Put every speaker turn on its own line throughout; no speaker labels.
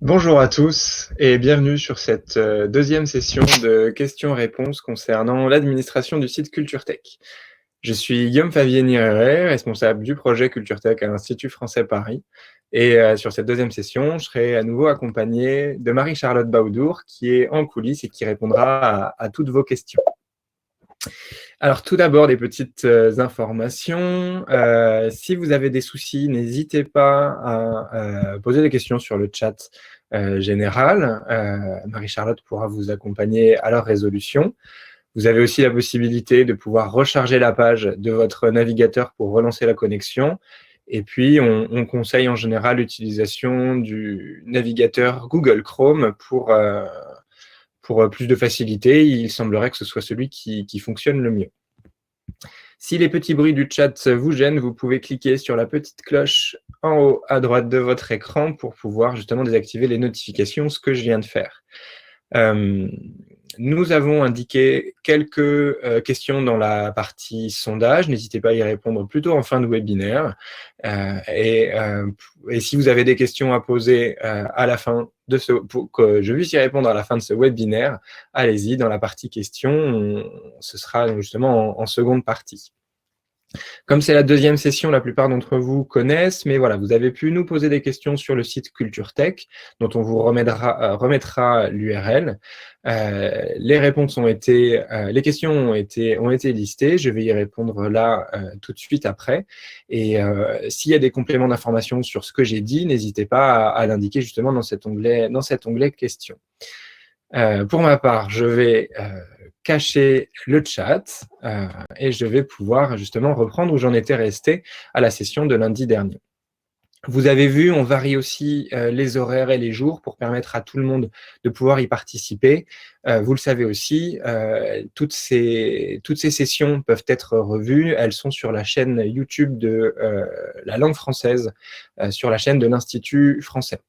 Bonjour à tous et bienvenue sur cette deuxième session de questions-réponses concernant l'administration du site CultureTech. Je suis Guillaume Favier-Nireret, responsable du projet CultureTech à l'Institut français Paris. Et sur cette deuxième session, je serai à nouveau accompagné de Marie-Charlotte Baoudour qui est en coulisses et qui répondra à toutes vos questions. Alors tout d'abord, des petites informations. Si vous avez des soucis, n'hésitez pas à poser des questions sur le chat général. Marie-Charlotte pourra vous accompagner à leur résolution. Vous avez aussi la possibilité de pouvoir recharger la page de votre navigateur pour relancer la connexion. Et puis, on conseille en général l'utilisation du navigateur Google Chrome pour plus de facilité. Il semblerait que ce soit celui qui fonctionne le mieux. Si les petits bruits du chat vous gênent, vous pouvez cliquer sur la petite cloche en haut à droite de votre écran pour pouvoir justement désactiver les notifications, ce que je viens de faire. Nous avons indiqué quelques questions dans la partie sondage. N'hésitez pas à y répondre plutôt en fin de webinaire. Et si vous avez des questions à poser à la fin de pour que je puisse y répondre à la fin de ce webinaire, allez-y dans la partie questions. Ce sera justement en seconde partie. Comme c'est la deuxième session, la plupart d'entre vous connaissent, mais voilà, vous avez pu nous poser des questions sur le site CultureTech, dont on vous remettra l'URL. Les réponses ont été, les questions ont été listées. Je vais y répondre là tout de suite après. Et s'il y a des compléments d'information sur ce que j'ai dit, n'hésitez pas à l'indiquer justement dans cet onglet questions. Pour ma part, je vais cacher le chat et je vais pouvoir justement reprendre où j'en étais resté à la session de lundi dernier. Vous avez vu, on varie aussi les horaires et les jours pour permettre à tout le monde de pouvoir y participer. Vous le savez aussi, toutes ces sessions peuvent être revues. Elles sont sur la chaîne YouTube de la langue française, sur la chaîne de l'Institut français.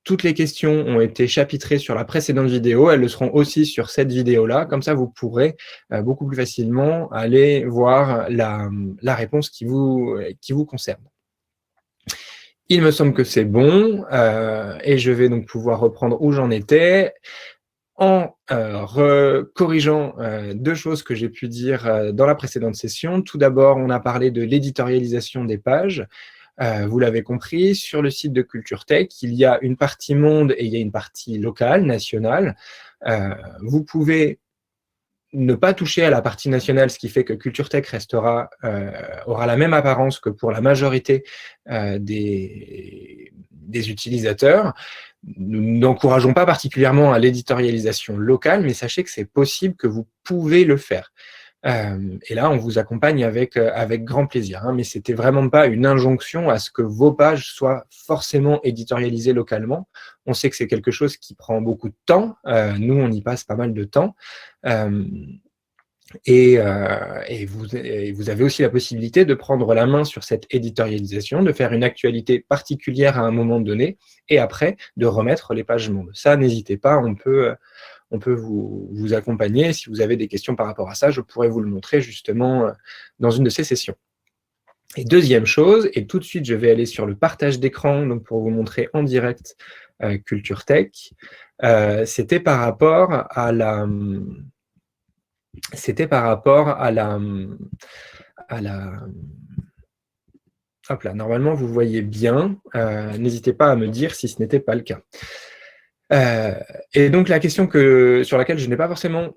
Toutes les questions ont été chapitrées sur la précédente vidéo. Elles le seront aussi sur cette vidéo-là. Comme ça, vous pourrez beaucoup plus facilement aller voir la réponse qui vous concerne. Il me semble que c'est bon et je vais donc pouvoir reprendre où j'en étais en corrigeant deux choses que j'ai pu dire dans la précédente session. Tout d'abord, on a parlé de l'éditorialisation des pages. Vous l'avez compris, sur le site de CultureTech, il y a une partie monde et il y a une partie locale, nationale. Vous pouvez ne pas toucher à la partie nationale, ce qui fait que CultureTech aura la même apparence que pour la majorité des utilisateurs. Nous n'encourageons pas particulièrement à l'éditorialisation locale, mais sachez que c'est possible, que vous pouvez le faire. Et là, on vous accompagne avec grand plaisir. Mais c'était vraiment pas une injonction à ce que vos pages soient forcément éditorialisées localement. On sait que c'est quelque chose qui prend beaucoup de temps. Nous, on y passe pas mal de temps. Et vous avez aussi la possibilité de prendre la main sur cette éditorialisation, de faire une actualité particulière à un moment donné, et après, de remettre les pages monde. Ça, n'hésitez pas, on peut vous accompagner. Si vous avez des questions par rapport à ça, je pourrais vous le montrer justement dans une de ces sessions. Et deuxième chose, et tout de suite, je vais aller sur le partage d'écran donc pour vous montrer en direct CultureTech. C'était par rapport à la... Hop là, normalement, vous voyez bien. N'hésitez pas à me dire si ce n'était pas le cas. Et donc, la question sur laquelle je n'ai pas forcément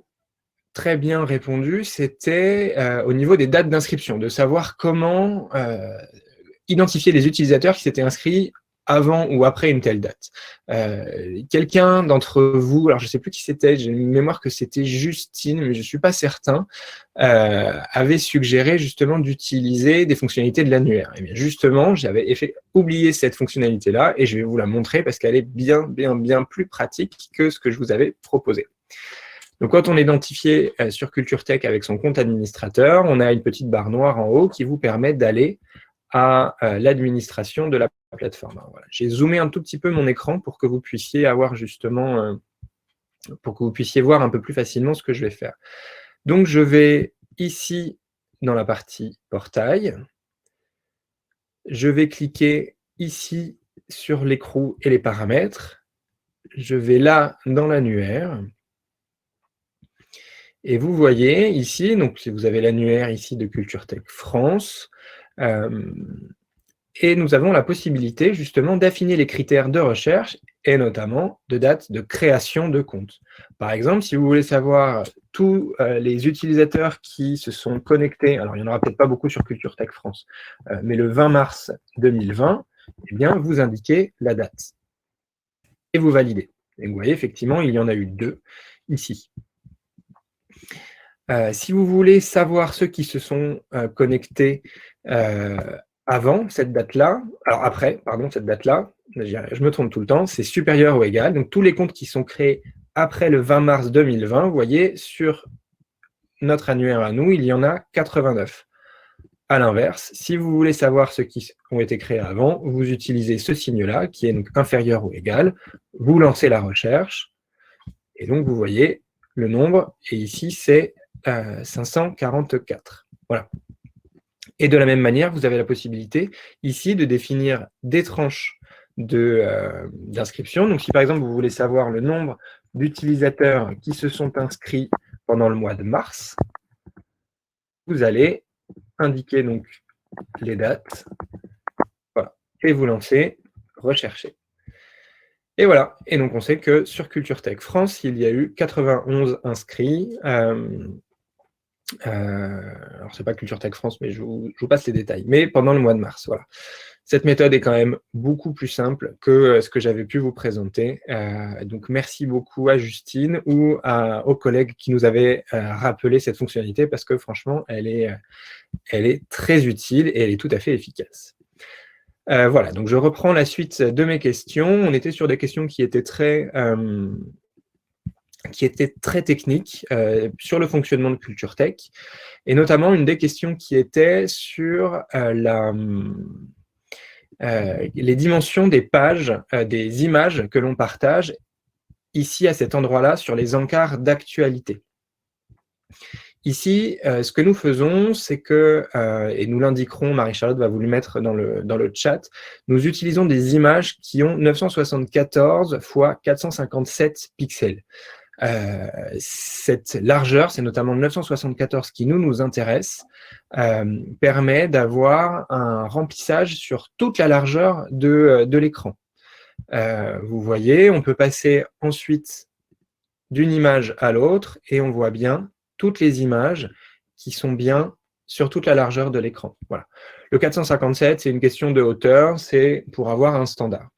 très bien répondu, c'était au niveau des dates d'inscription, de savoir comment identifier les utilisateurs qui s'étaient inscrits avant ou après une telle date. Quelqu'un d'entre vous, alors je ne sais plus qui c'était, j'ai une mémoire que c'était Justine, mais je ne suis pas certain, avait suggéré justement d'utiliser des fonctionnalités de l'annuaire. Et bien justement, j'avais oublié cette fonctionnalité-là et je vais vous la montrer parce qu'elle est bien plus pratique que ce que je vous avais proposé. Donc, quand on est identifié sur CultureTech avec son compte administrateur, on a une petite barre noire en haut qui vous permet d'aller à l'administration de la plateforme. Voilà. J'ai zoomé un tout petit peu mon écran pour que vous puissiez avoir justement, pour que vous puissiez voir un peu plus facilement ce que je vais faire. Donc, je vais ici dans la partie portail. Je vais cliquer ici sur l'écrou et les paramètres. Je vais là dans l'annuaire. Et vous voyez ici, donc si vous avez l'annuaire ici de Culture Tech France, et nous avons la possibilité justement d'affiner les critères de recherche et notamment de date de création de compte. Par exemple, si vous voulez savoir tous les utilisateurs qui se sont connectés, alors il n'y en aura peut-être pas beaucoup sur Culture Tech France, mais le 20 mars 2020, eh bien, vous indiquez la date et vous validez. Et vous voyez, effectivement, il y en a eu 2 ici. Si vous voulez savoir ceux qui se sont connectés avant cette date-là, alors après, pardon, cette date-là, je me trompe tout le temps, c'est supérieur ou égal. Donc, tous les comptes qui sont créés après le 20 mars 2020, vous voyez, sur notre annuaire à nous, il y en a 89. À l'inverse, si vous voulez savoir ceux qui ont été créés avant, vous utilisez ce signe-là, qui est donc inférieur ou égal, vous lancez la recherche, et donc vous voyez le nombre, et ici c'est 544. Voilà. Et de la même manière, vous avez la possibilité ici de définir des tranches d'inscription. Donc si par exemple vous voulez savoir le nombre d'utilisateurs qui se sont inscrits pendant le mois de mars, vous allez indiquer donc les dates, voilà, et vous lancez rechercher. Et voilà, et donc on sait que sur Culture Tech France, il y a eu 91 inscrits. Alors c'est pas Culture Tech France, mais je vous passe les détails. Mais pendant le mois de mars, voilà. Cette méthode est quand même beaucoup plus simple que ce que j'avais pu vous présenter. Donc merci beaucoup à Justine ou aux collègues qui nous avaient rappelé cette fonctionnalité parce que franchement, elle est très utile et elle est tout à fait efficace. Voilà, donc je reprends la suite de mes questions. On était sur des questions qui étaient très techniques sur le fonctionnement de Culture Tech, et notamment une des questions qui était sur les dimensions des pages, des images que l'on partage ici à cet endroit-là sur les encarts d'actualité. Ici, ce que nous faisons, c'est que, et nous l'indiquerons, Marie-Charlotte va vous le mettre dans le chat, nous utilisons des images qui ont 974 x 457 pixels. Cette largeur, c'est notamment le 974 qui nous intéresse, permet d'avoir un remplissage sur toute la largeur de l'écran. Vous voyez, on peut passer ensuite d'une image à l'autre et on voit bien toutes les images qui sont bien sur toute la largeur de l'écran. Voilà. Le 457, c'est une question de hauteur, c'est pour avoir un standard.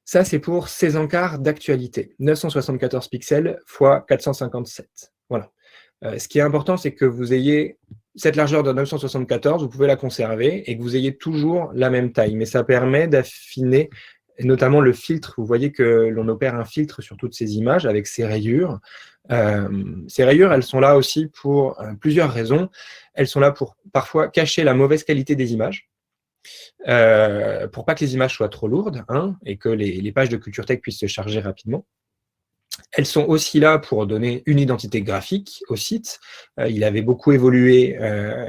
Ça, c'est pour ces encarts d'actualité, 974 pixels x 457. Voilà. Ce qui est important, c'est que vous ayez cette largeur de 974, vous pouvez la conserver et que vous ayez toujours la même taille. Mais ça permet d'affiner notamment le filtre. Vous voyez que l'on opère un filtre sur toutes ces images avec ces rayures. Ces rayures, elles sont là aussi pour plusieurs raisons. Elles sont là pour parfois cacher la mauvaise qualité des images. Pour pas que les images soient trop lourdes et que les pages de Culture Tech puissent se charger rapidement. Elles sont aussi là pour donner une identité graphique au site. Il avait beaucoup évolué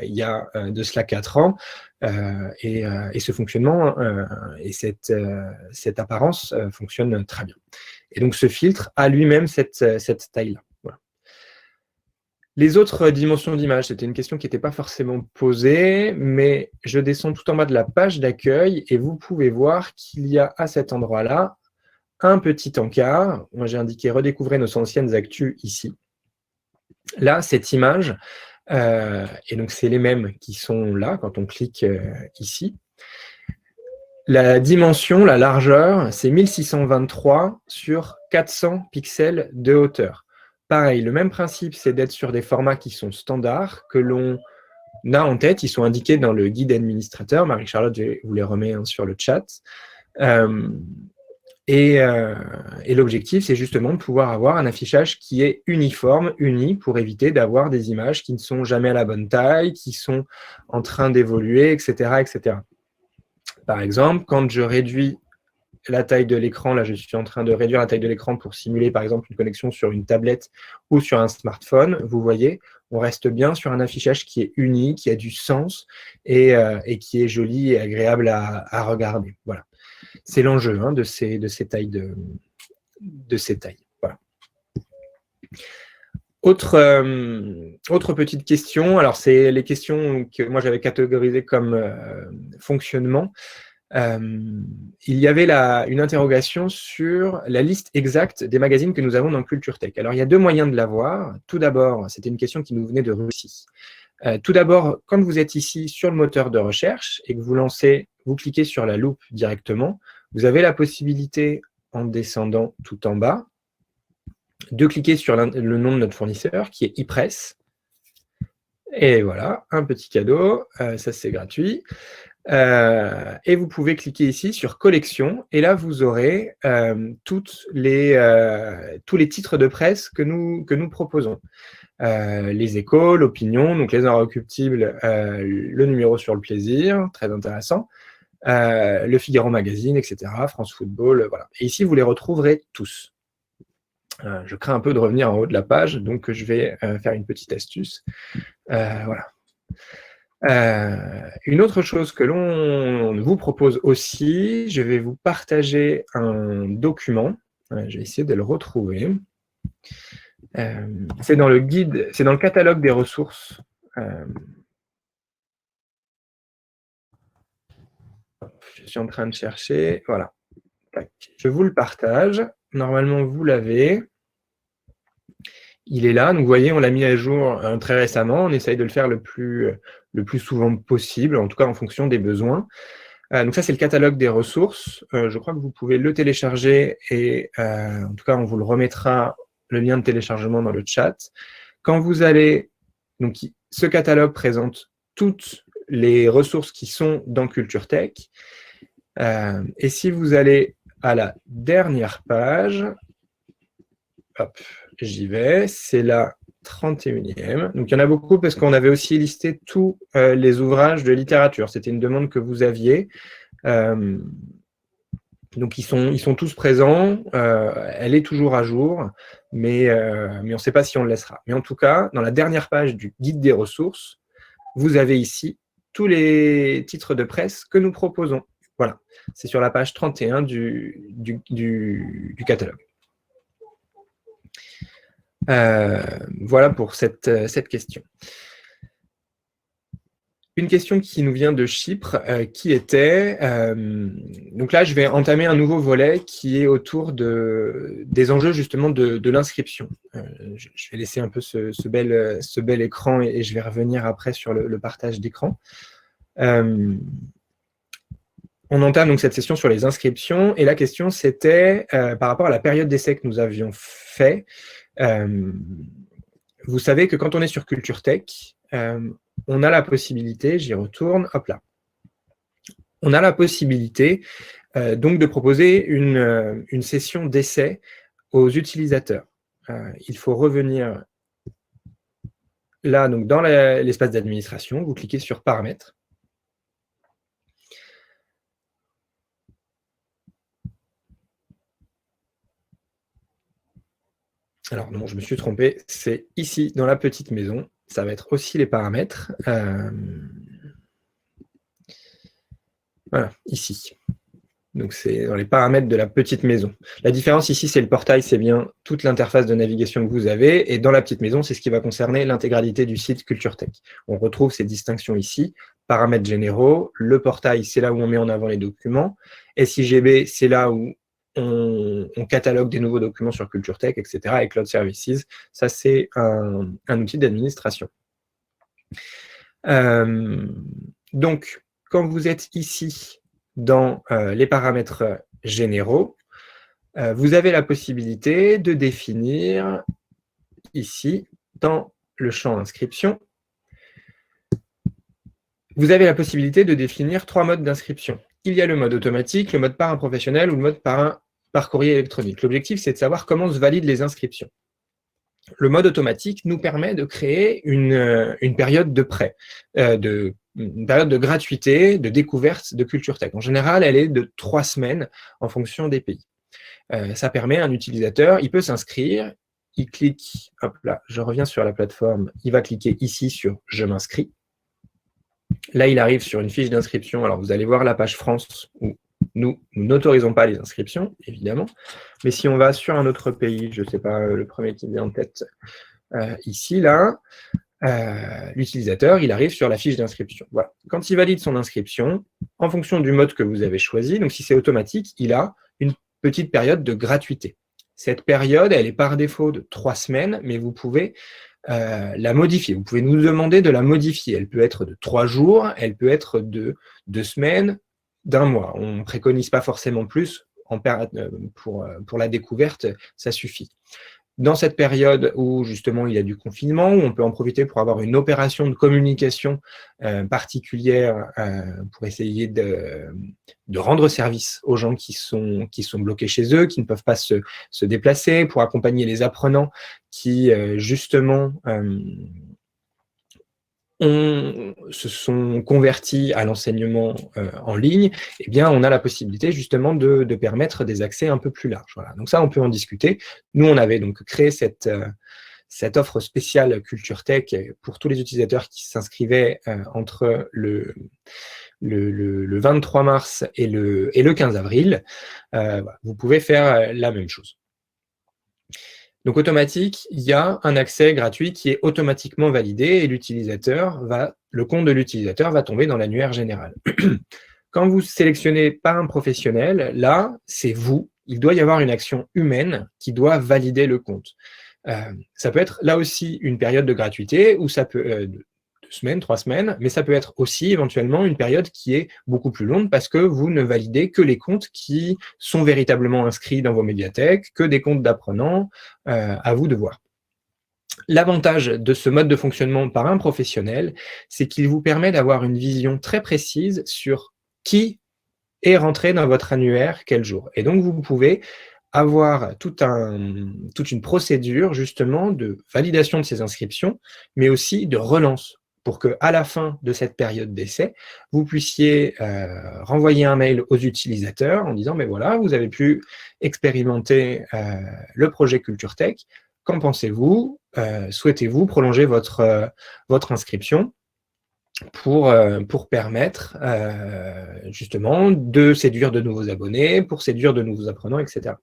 il y a de cela 4 ans et ce fonctionnement et cette apparence fonctionne très bien. Et donc ce filtre a lui-même cette taille-là. Voilà. Les autres dimensions d'image, c'était une question qui n'était pas forcément posée, mais je descends tout en bas de la page d'accueil et vous pouvez voir qu'il y a à cet endroit-là un petit encart. Moi, j'ai indiqué « Redécouvrez nos anciennes actus » ici. Là, cette image, et donc c'est les mêmes qui sont là quand on clique ici. La dimension, la largeur, c'est 1623 sur 400 pixels de hauteur. Pareil, le même principe, c'est d'être sur des formats qui sont standards, que l'on a en tête. Ils sont indiqués dans le guide administrateur. Marie-Charlotte, je vous les remets sur le chat. Et l'objectif, c'est justement de pouvoir avoir un affichage qui est uniforme, uni, pour éviter d'avoir des images qui ne sont jamais à la bonne taille, qui sont en train d'évoluer, etc., etc. Par exemple, quand je réduis la taille de l'écran, là je suis en train de réduire la taille de l'écran pour simuler par exemple une connexion sur une tablette ou sur un smartphone, vous voyez, on reste bien sur un affichage qui est uni, qui a du sens et qui est joli et agréable à regarder. Voilà. C'est l'enjeu hein, de ces tailles. Voilà. Autre petite question, alors c'est les questions que moi j'avais catégorisées comme fonctionnement. Il y avait une interrogation sur la liste exacte des magazines que nous avons dans Culture Tech. Alors, il y a deux moyens de l'avoir. Tout d'abord, c'était une question qui nous venait de Russie. Tout d'abord, quand vous êtes ici sur le moteur de recherche et que vous cliquez sur la loupe directement, vous avez la possibilité, en descendant tout en bas, de cliquer sur le nom de notre fournisseur, qui est ePress. Et voilà, un petit cadeau, ça c'est gratuit. Et vous pouvez cliquer ici sur collection et là vous aurez tous les titres de presse que nous proposons. Les Échos, l'Opinion, donc les Inrecuptibles, le numéro sur le plaisir, très intéressant, le Figaro Magazine, etc., France Football, voilà. Et ici vous les retrouverez tous. Je crains un peu de revenir en haut de la page, donc je vais faire une petite astuce. Voilà. Une autre chose que l'on vous propose aussi, je vais vous partager un document. Je vais essayer de le retrouver. C'est dans le guide, c'est dans le catalogue des ressources. Je suis en train de chercher. Voilà. Je vous le partage. Normalement, vous l'avez. Il est là. Donc, vous voyez, on l'a mis à jour très récemment. On essaye de le faire le plus souvent possible, en tout cas en fonction des besoins. Donc ça, c'est le catalogue des ressources. Je crois que vous pouvez le télécharger et en tout cas, on vous le remettra, le lien de téléchargement dans le chat. Quand vous allez, donc ce catalogue présente toutes les ressources qui sont dans Culture Tech. Et si vous allez à la dernière page, hop, j'y vais, c'est la 31e. Donc, il y en a beaucoup parce qu'on avait aussi listé tous les ouvrages de littérature. C'était une demande que vous aviez. Donc, ils sont tous présents. Elle est toujours à jour, mais on ne sait pas si on le laissera. Mais en tout cas, dans la dernière page du guide des ressources, vous avez ici tous les titres de presse que nous proposons. Voilà, c'est sur la page 31 du catalogue. Voilà pour cette question. Une question qui nous vient de Chypre, qui était, donc là je vais entamer un nouveau volet qui est autour des enjeux justement de l'inscription. Je vais laisser un peu ce bel écran et je vais revenir après sur le partage d'écran. On entame donc cette session sur les inscriptions et la question c'était par rapport à la période d'essai que nous avions fait. Vous savez que quand on est sur Culture Tech, on a la possibilité, j'y retourne, hop là. On a la possibilité donc de proposer une session d'essai aux utilisateurs. Il faut revenir là, donc dans l'espace d'administration, vous cliquez sur Paramètres. Alors non, je me suis trompé, c'est ici, dans la petite maison. Ça va être aussi les paramètres. Voilà, ici. Donc c'est dans les paramètres de la petite maison. La différence ici, c'est le portail, c'est bien toute l'interface de navigation que vous avez. Et dans la petite maison, c'est ce qui va concerner l'intégralité du site Culture Tech. On retrouve ces distinctions ici. Paramètres généraux, le portail, c'est là où on met en avant les documents. SIGB, c'est là où on catalogue des nouveaux documents sur Culture Tech, etc. Et Cloud Services, ça c'est un outil d'administration. Donc, quand vous êtes ici dans les paramètres généraux, vous avez la possibilité de définir ici, dans le champ inscription, vous avez la possibilité de définir 3 modes d'inscription. Il y a le mode automatique, le mode par un professionnel ou le mode par courrier électronique. L'objectif, c'est de savoir comment se valident les inscriptions. Le mode automatique nous permet de créer une période de prêt, une période de gratuité, de découverte de Culture Tech. En général, elle est de 3 semaines en fonction des pays. Ça permet à un utilisateur, il peut s'inscrire, il clique, hop là, je reviens sur la plateforme, il va cliquer ici sur « Je m'inscris ». Là, il arrive sur une fiche d'inscription. Alors, vous allez voir la page France où nous n'autorisons pas les inscriptions, évidemment. Mais si on va sur un autre pays, je ne sais pas, le premier qui me vient en tête, ici, là, l'utilisateur, il arrive sur la fiche d'inscription. Voilà. Quand il valide son inscription, en fonction du mode que vous avez choisi, donc si c'est automatique, il a une petite période de gratuité. Cette période, elle est par défaut de 3 semaines, mais vous pouvez la modifier. Vous pouvez nous demander de la modifier. Elle peut être de 3 jours, elle peut être de 2 semaines, d'1 mois. On ne préconise pas forcément plus pour la découverte, ça suffit. Dans cette période où justement il y a du confinement, où on peut en profiter pour avoir une opération de communication particulière pour essayer de rendre service aux gens qui sont bloqués chez eux, qui ne peuvent pas se déplacer, pour accompagner les apprenants qui justement se sont convertis à l'enseignement en ligne, eh bien, on a la possibilité justement de permettre des accès un peu plus larges. Voilà. Donc ça, on peut en discuter. Nous, on avait donc créé cette offre spéciale Culture Tech pour tous les utilisateurs qui s'inscrivaient entre le 23 mars et le 15 avril. Voilà. Vous pouvez faire la même chose. Donc, automatique, il y a un accès gratuit qui est automatiquement validé et le compte de l'utilisateur va tomber dans l'annuaire général. Quand vous sélectionnez par un professionnel, là, c'est vous. Il doit y avoir une action humaine qui doit valider le compte. Ça peut être là aussi une période de gratuité ou ça peut 2 semaines, 3 semaines, mais ça peut être aussi éventuellement une période qui est beaucoup plus longue parce que vous ne validez que les comptes qui sont véritablement inscrits dans vos médiathèques, que des comptes d'apprenants, à vous de voir. L'avantage de ce mode de fonctionnement par un professionnel, c'est qu'il vous permet d'avoir une vision très précise sur qui est rentré dans votre annuaire quel jour. Et donc, vous pouvez avoir toute une procédure justement de validation de ces inscriptions, mais aussi de relance, pour qu'à la fin de cette période d'essai, vous puissiez renvoyer un mail aux utilisateurs en disant « mais voilà, vous avez pu expérimenter le projet Culture Tech, qu'en pensez-vous? Souhaitez-vous prolonger votre inscription ?» pour permettre justement de séduire de nouveaux abonnés, pour séduire de nouveaux apprenants, etc.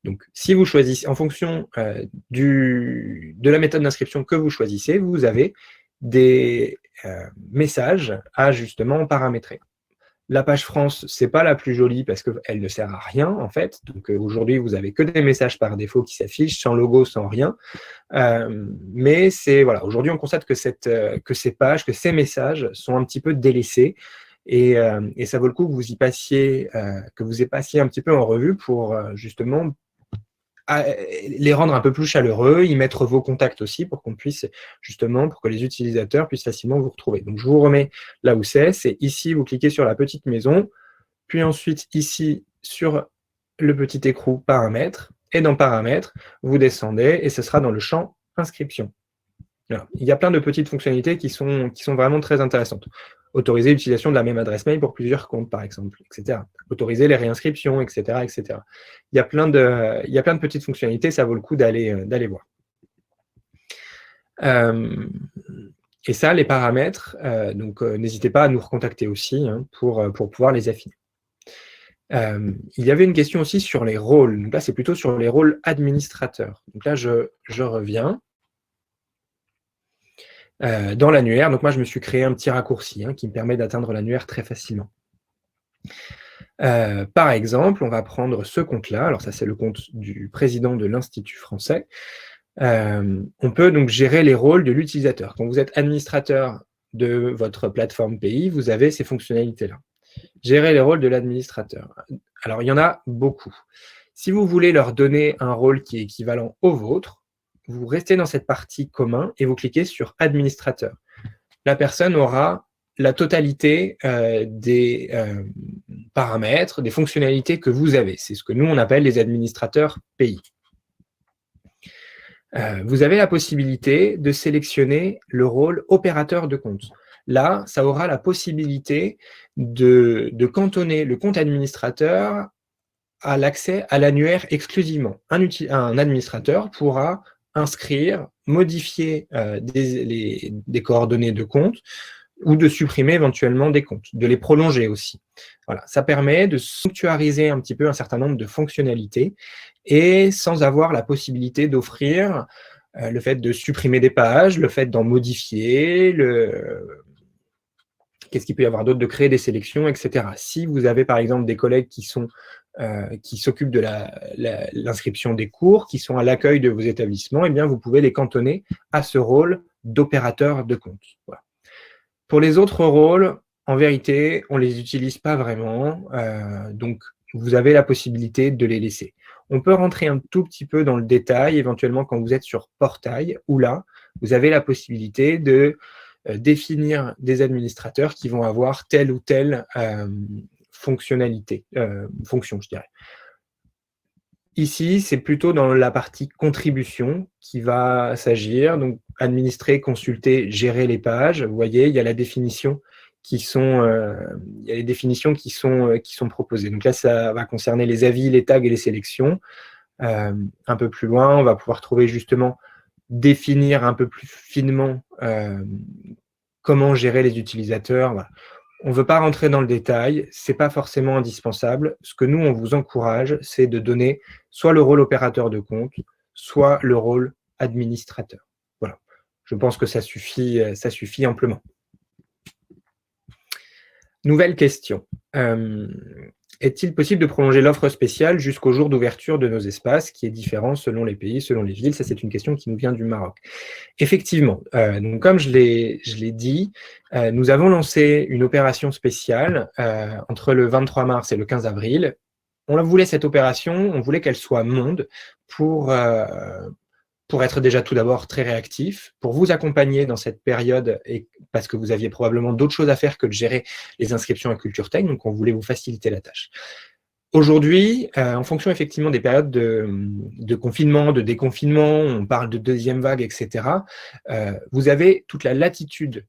Donc, si vous choisissez, en fonction de la méthode d'inscription que vous choisissez, vous avez des messages à justement paramétrer. La page France, c'est pas la plus jolie parce qu'elle ne sert à rien, en fait. Donc, aujourd'hui, vous avez que des messages par défaut qui s'affichent, sans logo, sans rien. Mais voilà, aujourd'hui, on constate que ces pages, que ces messages sont un petit peu délaissés. Et ça vaut le coup que vous y passiez un petit peu en revue pour justement les rendre un peu plus chaleureux, y mettre vos contacts aussi pour qu'on puisse justement, pour que les utilisateurs puissent facilement vous retrouver. Donc, je vous remets là où c'est ici, vous cliquez sur la petite maison, puis ensuite ici sur le petit écrou paramètres, et dans paramètres, vous descendez et ce sera dans le champ inscription. Voilà. Il y a plein de petites fonctionnalités qui sont vraiment très intéressantes. Autoriser l'utilisation de la même adresse mail pour plusieurs comptes, par exemple, etc. Autoriser les réinscriptions, etc., etc. Il y a plein de petites fonctionnalités, ça vaut le coup d'aller voir. Et ça, les paramètres, donc n'hésitez pas à nous recontacter aussi pour pouvoir les affiner. Il y avait une question aussi sur les rôles. Donc là, c'est plutôt sur les rôles administrateurs. Donc là, je reviens. Dans l'annuaire, donc moi je me suis créé un petit raccourci qui me permet d'atteindre l'annuaire très facilement. Par exemple, on va prendre ce compte-là, alors ça c'est le compte du président de l'Institut français. On peut donc gérer les rôles de l'utilisateur. Quand vous êtes administrateur de votre plateforme pays, vous avez ces fonctionnalités-là. Gérer les rôles de l'administrateur. Alors il y en a beaucoup. Si vous voulez leur donner un rôle qui est équivalent au vôtre, vous restez dans cette partie commun et vous cliquez sur administrateur. La personne aura la totalité des paramètres, des fonctionnalités que vous avez. C'est ce que nous, on appelle les administrateurs pays. Vous avez la possibilité de sélectionner le rôle opérateur de compte. Là, ça aura la possibilité de cantonner le compte administrateur a l'accès à l'annuaire exclusivement. Un administrateur pourra inscrire, modifier des coordonnées de compte ou de supprimer éventuellement des comptes, de les prolonger aussi. Voilà, ça permet de sanctuariser un petit peu un certain nombre de fonctionnalités et sans avoir la possibilité d'offrir le fait de supprimer des pages, le fait d'en modifier, qu'est-ce qu'il peut y avoir d'autre, de créer des sélections, etc. Si vous avez par exemple des collègues qui s'occupent de l'inscription des cours, qui sont à l'accueil de vos établissements, eh bien vous pouvez les cantonner à ce rôle d'opérateur de compte. Voilà. Pour les autres rôles, en vérité, on ne les utilise pas vraiment, donc vous avez la possibilité de les laisser. On peut rentrer un tout petit peu dans le détail, éventuellement quand vous êtes sur Portail, où là, vous avez la possibilité de définir des administrateurs qui vont avoir telle ou telle fonctionnalité, fonction, je dirais. Ici, c'est plutôt dans la partie contribution qui va s'agir, donc administrer, consulter, gérer les pages. Vous voyez, il y a la définition qui sont, il y a les définitions qui sont proposées. Donc là, ça va concerner les avis, les tags et les sélections. Un peu plus loin, on va pouvoir trouver justement définir un peu plus finement comment gérer les utilisateurs. Voilà. On ne veut pas rentrer dans le détail, ce n'est pas forcément indispensable. Ce que nous, on vous encourage, c'est de donner soit le rôle opérateur de compte, soit le rôle administrateur. Voilà. Je pense que ça suffit amplement. Nouvelle question. Est-il possible de prolonger l'offre spéciale jusqu'au jour d'ouverture de nos espaces, qui est différent selon les pays, selon les villes? Ça, c'est une question qui nous vient du Maroc. Effectivement, donc comme je l'ai dit, nous avons lancé une opération spéciale entre le 23 mars et le 15 avril. On voulait cette opération, on voulait qu'elle soit monde pour être déjà tout d'abord très réactif, pour vous accompagner dans cette période, et parce que vous aviez probablement d'autres choses à faire que de gérer les inscriptions à Culture Tech, donc on voulait vous faciliter la tâche. Aujourd'hui, en fonction effectivement des périodes de confinement, de déconfinement, on parle de deuxième vague, etc., vous avez toute la latitude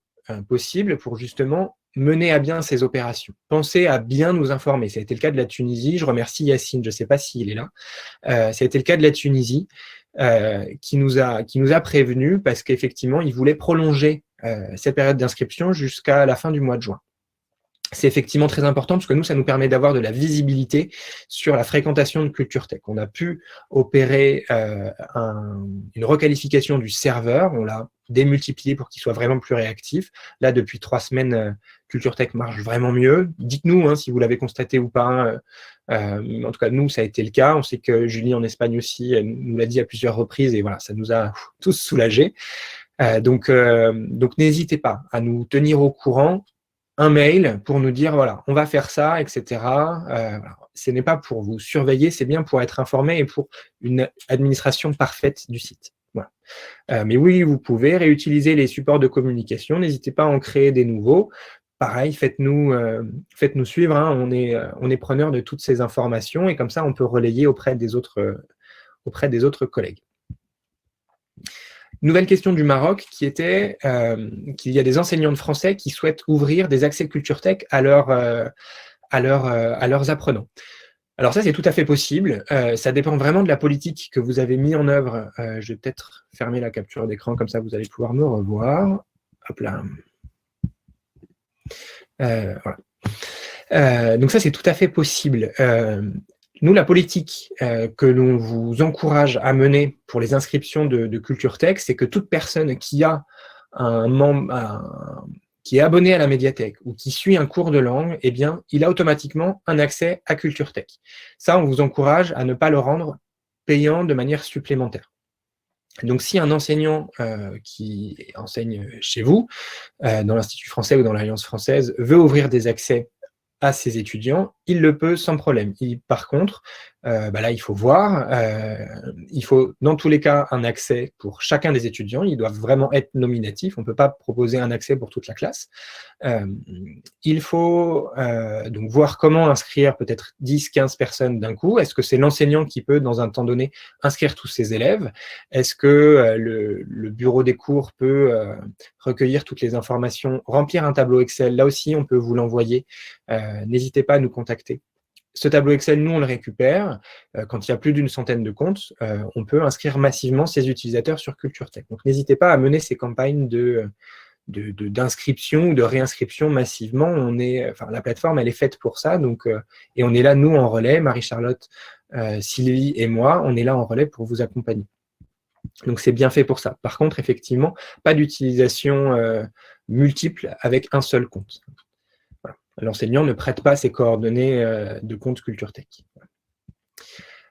possible pour justement mener à bien ces opérations. Pensez à bien nous informer. Ça a été le cas de la Tunisie. Je remercie Yacine, je ne sais pas s'il est là. Ça a été le cas de la Tunisie. Qui nous a prévenus parce qu'effectivement, ils voulaient prolonger cette période d'inscription jusqu'à la fin du mois de juin. C'est effectivement très important parce que nous, ça nous permet d'avoir de la visibilité sur la fréquentation de Culture Tech. On a pu opérer une requalification du serveur, on l'a démultiplié pour qu'il soit vraiment plus réactif. Là, depuis 3 semaines, Culture Tech marche vraiment mieux. Dites-nous si vous l'avez constaté ou pas. En tout cas, nous, ça a été le cas. On sait que Julie en Espagne aussi, elle nous l'a dit à plusieurs reprises et voilà, ça nous a tous soulagés. Donc n'hésitez pas à nous tenir au courant, un mail pour nous dire voilà, on va faire ça, etc. Voilà. Ce n'est pas pour vous surveiller, c'est bien pour être informé et pour une administration parfaite du site. Voilà. Mais oui, vous pouvez réutiliser les supports de communication, n'hésitez pas à en créer des nouveaux. Pareil, faites-nous suivre, on est preneur de toutes ces informations et comme ça, on peut relayer auprès des autres collègues. Nouvelle question du Maroc qui était qu'il y a des enseignants de français qui souhaitent ouvrir des accès Culture Tech à leurs apprenants. Alors ça, c'est tout à fait possible. Ça dépend vraiment de la politique que vous avez mis en œuvre. Je vais peut-être fermer la capture d'écran, comme ça vous allez pouvoir me revoir. Hop là. Voilà. Donc ça, c'est tout à fait possible. Nous, la politique que l'on vous encourage à mener pour les inscriptions de Culture Tech, c'est que toute personne qui a qui est abonné à la médiathèque ou qui suit un cours de langue, eh bien, il a automatiquement un accès à Culture Tech. Ça, on vous encourage à ne pas le rendre payant de manière supplémentaire. Donc, si un enseignant qui enseigne chez vous, dans l'Institut français ou dans l'Alliance française, veut ouvrir des accès à ses étudiants, il le peut sans problème. Par contre, là, il faut voir, il faut dans tous les cas un accès pour chacun des étudiants, ils doivent vraiment être nominatifs, on ne peut pas proposer un accès pour toute la classe. Il faut donc voir comment inscrire peut-être 10-15 personnes d'un coup. Est-ce que c'est l'enseignant qui peut, dans un temps donné, inscrire tous ses élèves? Est-ce que le bureau des cours peut recueillir toutes les informations, remplir un tableau Excel? Là aussi, on peut vous l'envoyer. N'hésitez pas à nous contacter ce tableau Excel, nous, on le récupère. Quand il y a plus d'une centaine de comptes, on peut inscrire massivement ces utilisateurs sur CultureTech. Donc, n'hésitez pas à mener ces campagnes d'inscription ou de réinscription massivement. La plateforme, elle est faite pour ça. Donc, et on est là, nous, en relais, Marie-Charlotte, Sylvie et moi, on est là en relais pour vous accompagner. Donc, c'est bien fait pour ça. Par contre, effectivement, pas d'utilisation multiple avec un seul compte. Voilà. L'enseignant ne prête pas ses coordonnées de compte CultureTech.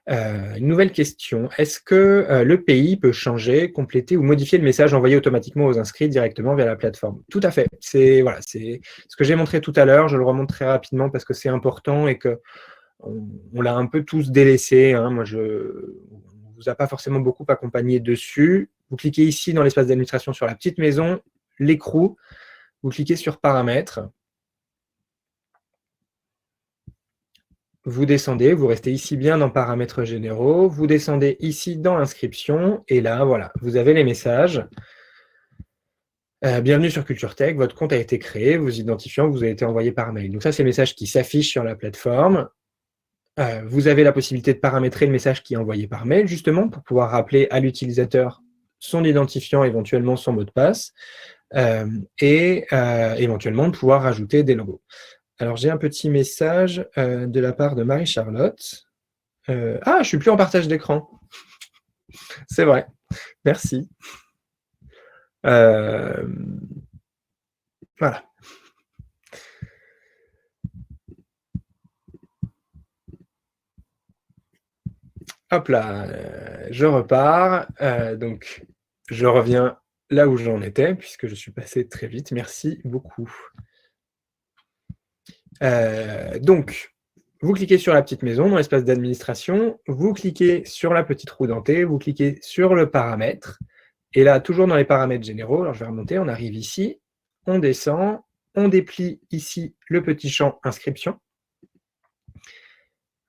Une nouvelle question. Est-ce que le pays peut changer, compléter ou modifier le message envoyé automatiquement aux inscrits directement via la plateforme? Tout à fait. C'est ce que j'ai montré tout à l'heure. Je le remonte très rapidement parce que c'est important et qu'on l'a un peu tous délaissé. Hein. Moi, on ne vous a pas forcément beaucoup accompagné dessus. Vous cliquez ici dans l'espace d'administration sur la petite maison, l'écrou. Vous cliquez sur paramètres. Vous descendez, vous restez ici bien dans paramètres généraux, vous descendez ici dans l'inscription, et là, voilà, vous avez les messages. Bienvenue sur CultureTech, votre compte a été créé, vous identifiant, vous avez été envoyé par mail. Donc ça, c'est le message qui s'affiche sur la plateforme. Vous avez la possibilité de paramétrer le message qui est envoyé par mail, justement, pour pouvoir rappeler à l'utilisateur son identifiant, éventuellement son mot de passe, et éventuellement de pouvoir rajouter des logos. Alors, j'ai un petit message de la part de Marie-Charlotte. Je ne suis plus en partage d'écran. C'est vrai. Merci. Voilà. Hop là, je repars. Donc, je reviens là où j'en étais, puisque je suis passé très vite. Merci beaucoup. Donc, vous cliquez sur la petite maison dans l'espace d'administration, vous cliquez sur la petite roue dentée, vous cliquez sur le paramètre, et là, toujours dans les paramètres généraux, alors je vais remonter, on arrive ici, on descend, on déplie ici le petit champ inscription.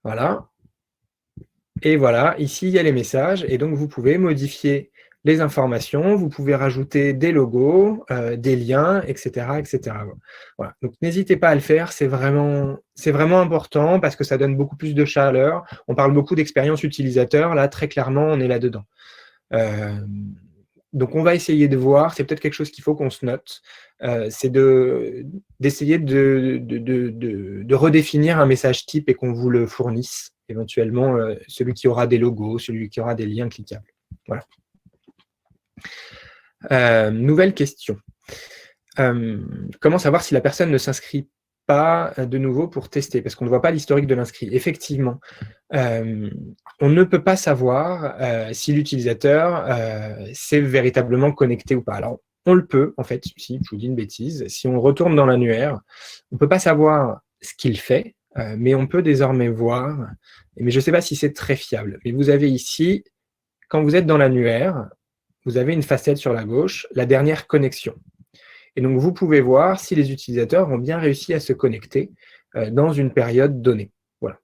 Voilà. Et voilà, ici, il y a les messages, et donc vous pouvez modifier les informations, vous pouvez rajouter des logos, des liens, etc. etc. Voilà. Donc n'hésitez pas à le faire, c'est vraiment important parce que ça donne beaucoup plus de chaleur. On parle beaucoup d'expérience utilisateur, là, très clairement, on est là-dedans. Donc on va essayer de voir, c'est peut-être quelque chose qu'il faut qu'on se note, c'est d'essayer de redéfinir un message type et qu'on vous le fournisse, éventuellement celui qui aura des logos, celui qui aura des liens cliquables. Voilà. Nouvelle question. Comment savoir si la personne ne s'inscrit pas de nouveau pour tester, parce qu'on ne voit pas l'historique de l'inscrit. Effectivement, on ne peut pas savoir si l'utilisateur s'est véritablement connecté ou pas. Alors, on le peut, en fait, si je vous dis une bêtise, si on retourne dans l'annuaire, on ne peut pas savoir ce qu'il fait, mais on peut désormais voir, mais je ne sais pas si c'est très fiable, mais vous avez ici, quand vous êtes dans l'annuaire, vous avez une facette sur la gauche, la dernière connexion. Et donc, vous pouvez voir si les utilisateurs ont bien réussi à se connecter dans une période donnée. Voilà.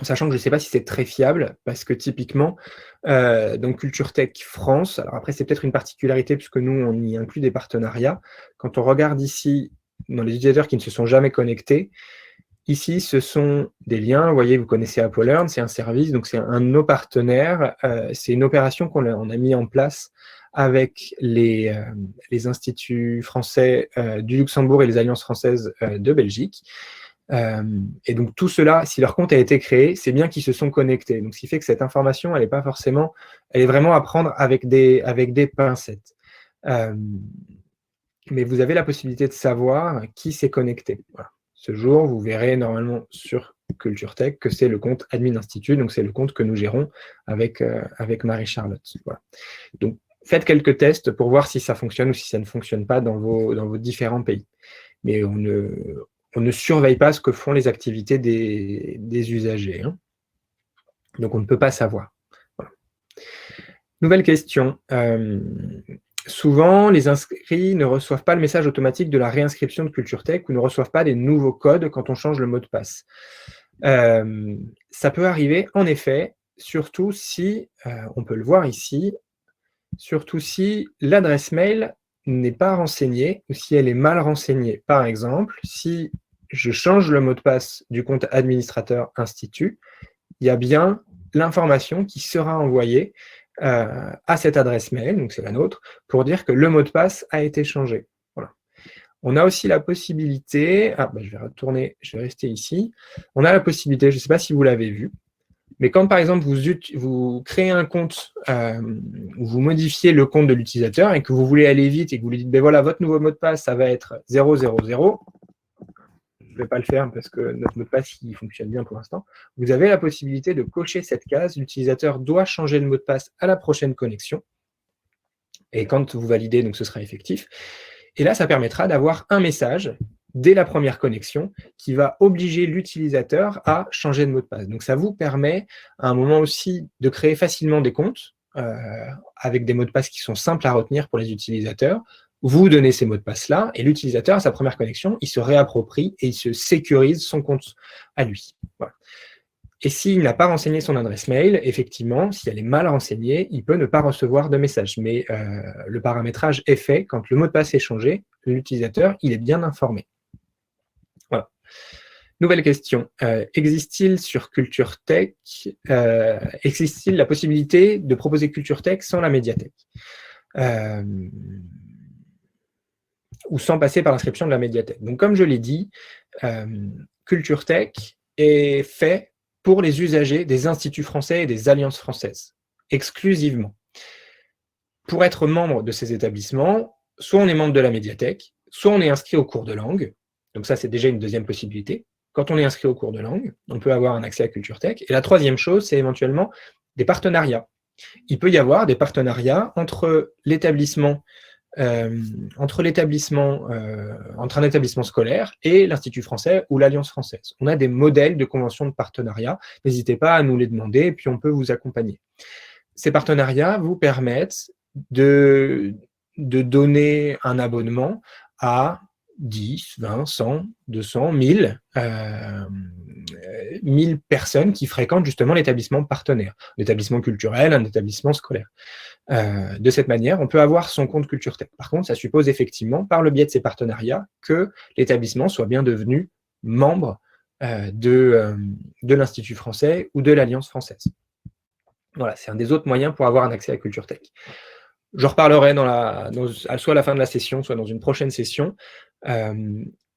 Sachant que je ne sais pas si c'est très fiable, parce que typiquement, donc CultureTech France, alors après, c'est peut-être une particularité, puisque nous, on y inclut des partenariats. Quand on regarde ici, dans les utilisateurs qui ne se sont jamais connectés, ici, ce sont des liens. Vous voyez, vous connaissez AppleLearn, c'est un service, donc c'est un de nos partenaires. C'est une opération qu'on a mis en place avec les instituts français du Luxembourg et les alliances françaises de Belgique. Et donc, tout cela, si leur compte a été créé, c'est bien qu'ils se sont connectés. Donc, ce qui fait que cette information, elle est vraiment à prendre avec des pincettes. Mais vous avez la possibilité de savoir qui s'est connecté. Voilà. Ce jour, vous verrez normalement sur CultureTech que c'est le compte Admin Institut, donc c'est le compte que nous gérons avec Marie-Charlotte. Voilà. Donc, faites quelques tests pour voir si ça fonctionne ou si ça ne fonctionne pas dans vos différents pays. Mais on ne surveille pas ce que font les activités des usagers. Hein. Donc, on ne peut pas savoir. Voilà. Nouvelle question. Souvent, les inscrits ne reçoivent pas le message automatique de la réinscription de CultureTech ou ne reçoivent pas des nouveaux codes quand on change le mot de passe. Ça peut arriver, en effet, surtout si, on peut le voir ici, surtout si l'adresse mail n'est pas renseignée ou si elle est mal renseignée. Par exemple, si je change le mot de passe du compte administrateur institut, il y a bien l'information qui sera envoyée à cette adresse mail, donc c'est la nôtre, pour dire que le mot de passe a été changé. Voilà. On a aussi la possibilité, je vais retourner, je vais rester ici, on a la possibilité, je ne sais pas si vous l'avez vu, mais quand par exemple vous créez un compte, où vous modifiez le compte de l'utilisateur et que vous voulez aller vite et que vous lui dites, ben voilà, votre nouveau mot de passe, ça va être 000, je ne vais pas le faire parce que notre mot de passe il fonctionne bien pour l'instant, vous avez la possibilité de cocher cette case, l'utilisateur doit changer le mot de passe à la prochaine connexion, et quand vous validez, donc ce sera effectif, et là ça permettra d'avoir un message dès la première connexion, qui va obliger l'utilisateur à changer de mot de passe. Donc ça vous permet à un moment aussi de créer facilement des comptes, avec des mots de passe qui sont simples à retenir pour les utilisateurs. Vous donnez ces mots de passe-là, et l'utilisateur, à sa première connexion, il se réapproprie et il se sécurise son compte à lui. Voilà. Et s'il n'a pas renseigné son adresse mail, effectivement, si elle est mal renseignée, il peut ne pas recevoir de message. Mais le paramétrage est fait, quand le mot de passe est changé, l'utilisateur, il est bien informé. Voilà. Nouvelle question. Existe-t-il sur CultureTech, existe-t-il la possibilité de proposer CultureTech sans la médiathèque ou sans passer par l'inscription de la médiathèque? Donc, comme je l'ai dit, CultureTech est fait pour les usagers des instituts français et des alliances françaises, exclusivement. Pour être membre de ces établissements, soit on est membre de la médiathèque, soit on est inscrit au cours de langue. Donc ça, c'est déjà une deuxième possibilité. Quand on est inscrit au cours de langue, on peut avoir un accès à CultureTech. Et la troisième chose, c'est éventuellement des partenariats. Il peut y avoir des partenariats entre entre un établissement scolaire et l'Institut français ou l'Alliance française. On a des modèles de conventions de partenariat. N'hésitez pas à nous les demander, et puis on peut vous accompagner. Ces partenariats vous permettent de donner un abonnement à 10, 20, 100, 200, 1000 personnes qui fréquentent justement l'établissement partenaire, un établissement culturel, un établissement scolaire. De cette manière, on peut avoir son compte CultureTech. Par contre, ça suppose effectivement, par le biais de ces partenariats, que l'établissement soit bien devenu membre de l'Institut français ou de l'Alliance française. Voilà, c'est un des autres moyens pour avoir un accès à CultureTech. Je reparlerai soit à la fin de la session, soit dans une prochaine session.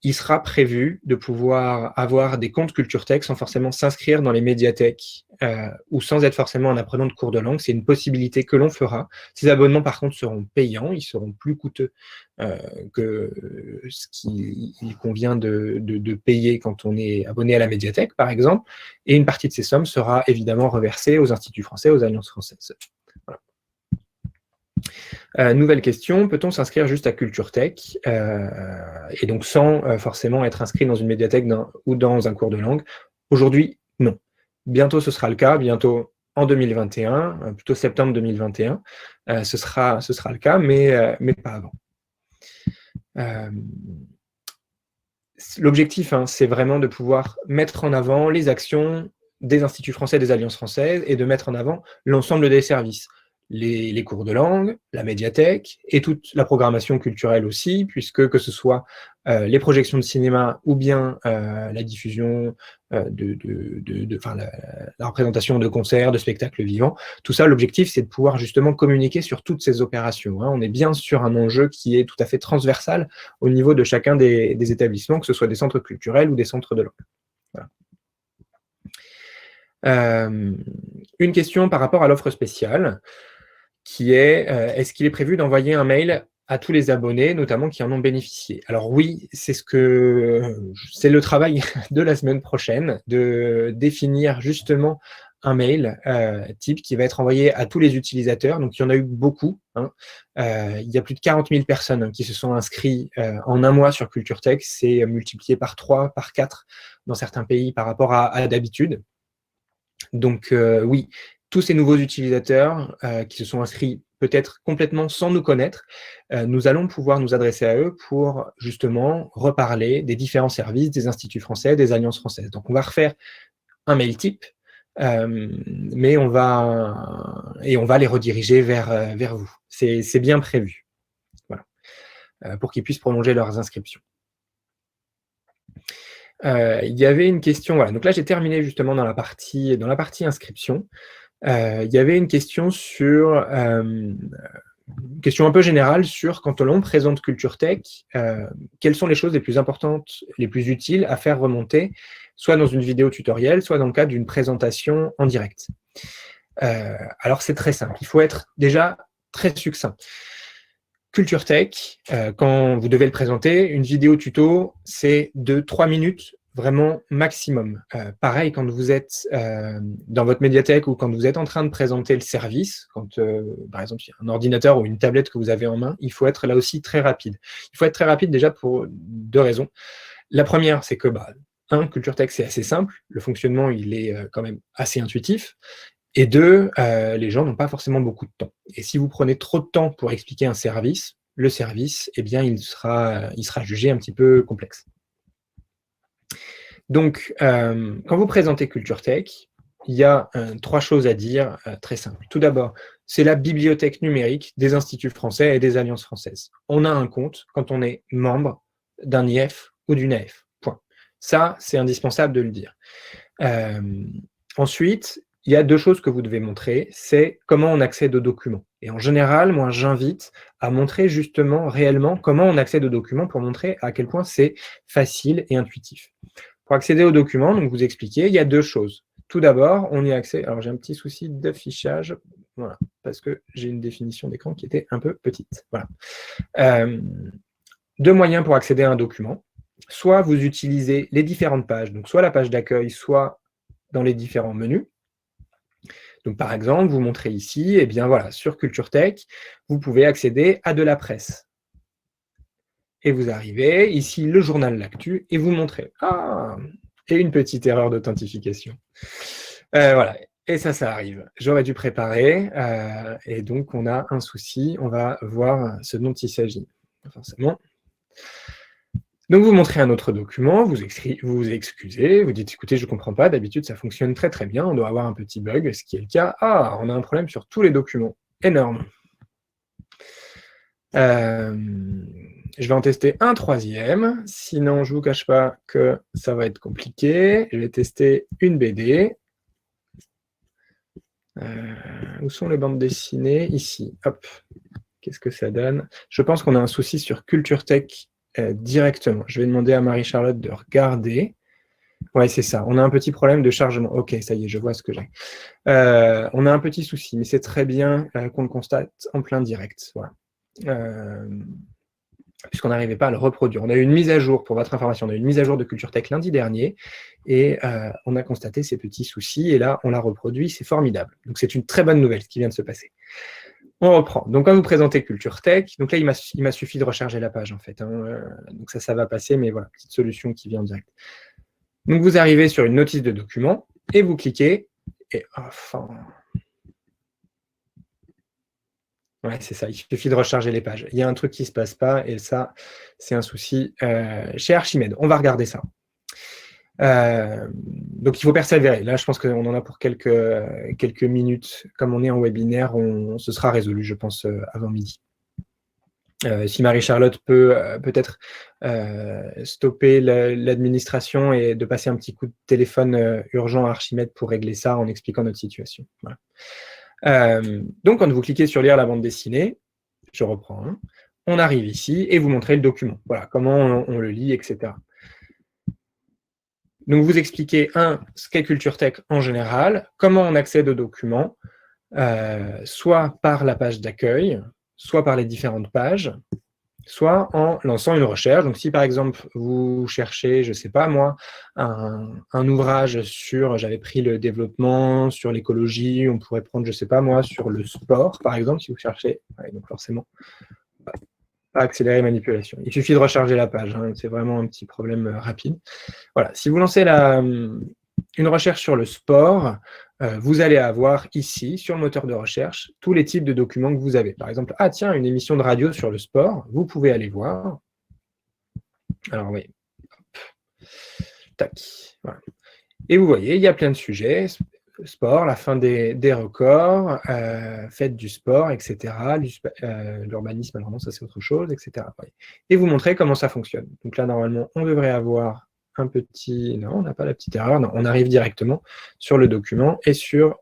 Il sera prévu de pouvoir avoir des comptes CultureTech sans forcément s'inscrire dans les médiathèques ou sans être forcément un apprenant de cours de langue. C'est une possibilité que l'on fera. Ces abonnements, par contre, seront payants. Ils seront plus coûteux que ce qu'il convient de payer quand on est abonné à la médiathèque, par exemple. Et une partie de ces sommes sera évidemment reversée aux instituts français, aux alliances françaises. Voilà. Nouvelle question, peut-on s'inscrire juste à CultureTech et donc sans forcément être inscrit dans une médiathèque ou dans un cours de langue? Aujourd'hui, non. Bientôt, ce sera le cas, bientôt en 2021, plutôt septembre 2021, ce sera le cas, mais pas avant. L'objectif, c'est vraiment de pouvoir mettre en avant les actions des instituts français, des alliances françaises, et de mettre en avant l'ensemble des services. Les cours de langue, la médiathèque et toute la programmation culturelle aussi, puisque que ce soit les projections de cinéma ou bien la diffusion, la représentation de concerts, de spectacles vivants, tout ça, l'objectif, c'est de pouvoir justement communiquer sur toutes ces opérations. On est bien sur un enjeu qui est tout à fait transversal au niveau de chacun des établissements, que ce soit des centres culturels ou des centres de langue. Voilà. Une question par rapport à l'offre spéciale, qui est, est-ce qu'il est prévu d'envoyer un mail à tous les abonnés, notamment qui en ont bénéficié? Alors oui, c'est le travail de la semaine prochaine, de définir justement un mail type qui va être envoyé à tous les utilisateurs. Donc il y en a eu beaucoup. Il y a plus de 40 000 personnes qui se sont inscrites en un mois sur CultureTech. C'est multiplié par 3, par 4 dans certains pays par rapport à d'habitude. Donc oui, tous ces nouveaux utilisateurs qui se sont inscrits peut-être complètement sans nous connaître, nous allons pouvoir nous adresser à eux pour justement reparler des différents services des instituts français, des alliances françaises. Donc on va refaire un mail type, mais on va les rediriger vers vous. C'est bien prévu, voilà, pour qu'ils puissent prolonger leurs inscriptions. il y avait une question, voilà, donc là j'ai terminé justement dans la partie inscription. Il y avait une question sur, une question un peu générale sur quand l'on présente Culture Tech, quelles sont les choses les plus importantes, les plus utiles à faire remonter, soit dans une vidéo tutoriel, soit dans le cadre d'une présentation en direct. Alors c'est très simple, il faut être déjà très succinct. Culture Tech, quand vous devez le présenter, une vidéo tuto, c'est de 3 minutes, vraiment maximum. Pareil, quand vous êtes dans votre médiathèque ou quand vous êtes en train de présenter le service, quand par exemple il y a un ordinateur ou une tablette que vous avez en main, il faut être là aussi très rapide. Il faut être très rapide déjà pour 2 raisons. La première, c'est que Culture Tech, c'est assez simple. Le fonctionnement, il est quand même assez intuitif. Et 2, les gens n'ont pas forcément beaucoup de temps. Et si vous prenez trop de temps pour expliquer un service, le service, eh bien, il sera jugé un petit peu complexe. Donc, quand vous présentez Culture Tech, il y a 3 choses à dire très simples. Tout d'abord, c'est la bibliothèque numérique des instituts français et des alliances françaises. On a un compte quand on est membre d'un IF ou d'une AF. Point. Ça, c'est indispensable de le dire. Ensuite, il y a 2 choses que vous devez montrer, c'est comment on accède aux documents. Et en général, moi, j'invite à montrer justement, réellement, comment on accède aux documents pour montrer à quel point c'est facile et intuitif. Pour accéder aux documents, donc vous expliquez, il y a 2 choses. Tout d'abord, on y accède. Alors, j'ai un petit souci d'affichage, voilà, parce que j'ai une définition d'écran qui était un peu petite. Voilà. 2 moyens pour accéder à un document. Soit vous utilisez les différentes pages, donc soit la page d'accueil, soit dans les différents menus. Donc, par exemple, vous montrez ici, eh bien voilà, sur Culture Tech, vous pouvez accéder à de la presse. Et vous arrivez, ici, le journal L'Actu, et vous montrez. Ah, et une petite erreur d'authentification. Voilà, et ça arrive. J'aurais dû préparer, et donc on a un souci. On va voir ce dont il s'agit. Forcément. Donc, vous montrez un autre document, vous vous excusez, vous dites, écoutez, je ne comprends pas, d'habitude, ça fonctionne très très bien, on doit avoir un petit bug, ce qui est le cas. Ah, on a un problème sur tous les documents. Énorme. Je vais en tester un 3e, sinon je ne vous cache pas que ça va être compliqué. Je vais tester une BD. Où sont les bandes dessinées? Ici, hop. Qu'est-ce que ça donne? Je pense qu'on a un souci sur Culture Tech directement. Je vais demander à Marie-Charlotte de regarder. Ouais, c'est ça. On a un petit problème de chargement. Ok, ça y est, je vois ce que j'ai. On a un petit souci, mais c'est très bien qu'on le constate en plein direct. Voilà. Puisqu'on n'arrivait pas à le reproduire. On a eu une mise à jour, pour votre information, on a eu une mise à jour de Culture Tech lundi dernier, et on a constaté ces petits soucis, et là, on l'a reproduit, c'est formidable. Donc, c'est une très bonne nouvelle, ce qui vient de se passer. On reprend. Donc, quand vous présentez Culture Tech, donc là, il m'a suffi de recharger la page, en fait. Donc, ça va passer, mais voilà, petite solution qui vient en direct. Donc, vous arrivez sur une notice de document, et vous cliquez, et enfin... Ouais, c'est ça, il suffit de recharger les pages. Il y a un truc qui ne se passe pas, et ça, c'est un souci chez Archimède. On va regarder ça. Donc, il faut persévérer. Là, je pense qu'on en a pour quelques minutes. Comme on est en webinaire, ce sera résolu, je pense, avant midi. Si Marie-Charlotte peut peut-être stopper l'administration et de passer un petit coup de téléphone urgent à Archimède pour régler ça en expliquant notre situation. Voilà. Donc, quand vous cliquez sur « Lire la bande dessinée », je reprends, hein, on arrive ici et vous montrez le document. Voilà, comment on le lit, etc. Donc, vous expliquez, ce qu'est Culture Tech en général, comment on accède aux documents, soit par la page d'accueil, soit par les différentes pages, soit en lançant une recherche. Donc, si par exemple, vous cherchez, je ne sais pas moi, un ouvrage sur, j'avais pris le développement, sur l'écologie, on pourrait prendre, je ne sais pas moi, sur le sport, par exemple, si vous cherchez. Ouais, donc forcément, pas accélérer manipulation. Il suffit de recharger la page, hein, c'est vraiment un petit problème rapide. Voilà, si vous lancez une recherche sur le sport, vous allez avoir ici, sur le moteur de recherche, tous les types de documents que vous avez. Par exemple, ah tiens, une émission de radio sur le sport, vous pouvez aller voir. Alors oui, tac, voilà. Et vous voyez, il y a plein de sujets, sport, la fin des records, fête du sport, etc. L'urbanisme, alors non, ça c'est autre chose, etc. Et vous montrez comment ça fonctionne. Donc là, normalement, on devrait avoir un petit... Non, on n'a pas la petite erreur. Non, on arrive directement sur le document et sur